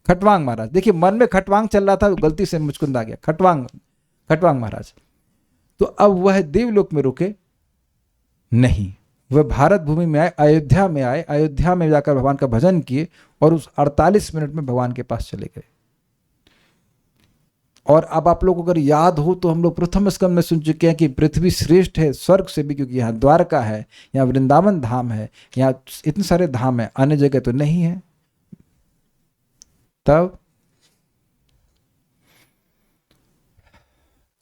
खटवांग महाराज। देखिए मन में खटवांग चल रहा था, गलती से मुचकुंद आ गया। खटवांग महाराज। तो अब वह देवलोक में रुके नहीं, वह भारत भूमि में आए, अयोध्या में आए, अयोध्या में जाकर भगवान का भजन किए और उस 48 मिनट में भगवान के पास चले गए। और अब आप लोगों को अगर याद हो तो हम लोग प्रथम स्कंद में सुन चुके हैं कि पृथ्वी श्रेष्ठ है स्वर्ग से भी, क्योंकि यहाँ द्वारका है, यहाँ वृंदावन धाम है, यहाँ इतने सारे धाम है, अन्य जगह तो नहीं है। तब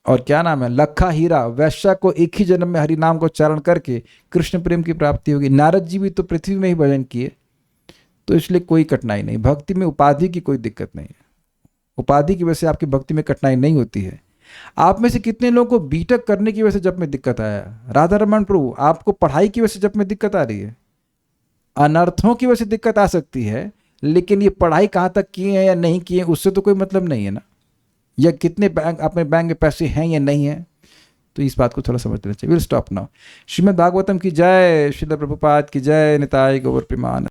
और क्या नाम है, लखा हीरा वैश्या को एक ही जन्म में हरि नाम को उच्चारण करके कृष्ण प्रेम की प्राप्ति होगी। नारद जी भी तो पृथ्वी में ही भजन किए, तो इसलिए कोई कठिनाई नहीं। भक्ति में उपाधि की कोई दिक्कत नहीं है, उपाधि की वजह से आपकी भक्ति में कठिनाई नहीं होती है। आप में से कितने लोगों को बीटेक करने की वजह से जब में दिक्कत आया? राधा रमन प्रभु, आपको पढ़ाई की वजह से जब में दिक्कत आ रही है? अनर्थों की वजह से दिक्कत आ सकती है, लेकिन ये पढ़ाई कहाँ तक किए हैं या नहीं किए उससे तो कोई मतलब नहीं है ना, या कितने बैंक अपने बैंक में पैसे हैं या नहीं है। तो इस बात को थोड़ा समझ लेना चाहिए। Will stop now. Shrimad Bhagavatam की जय, श्रील प्रभुपाद की जय, निताय गौर प्रेमानंद।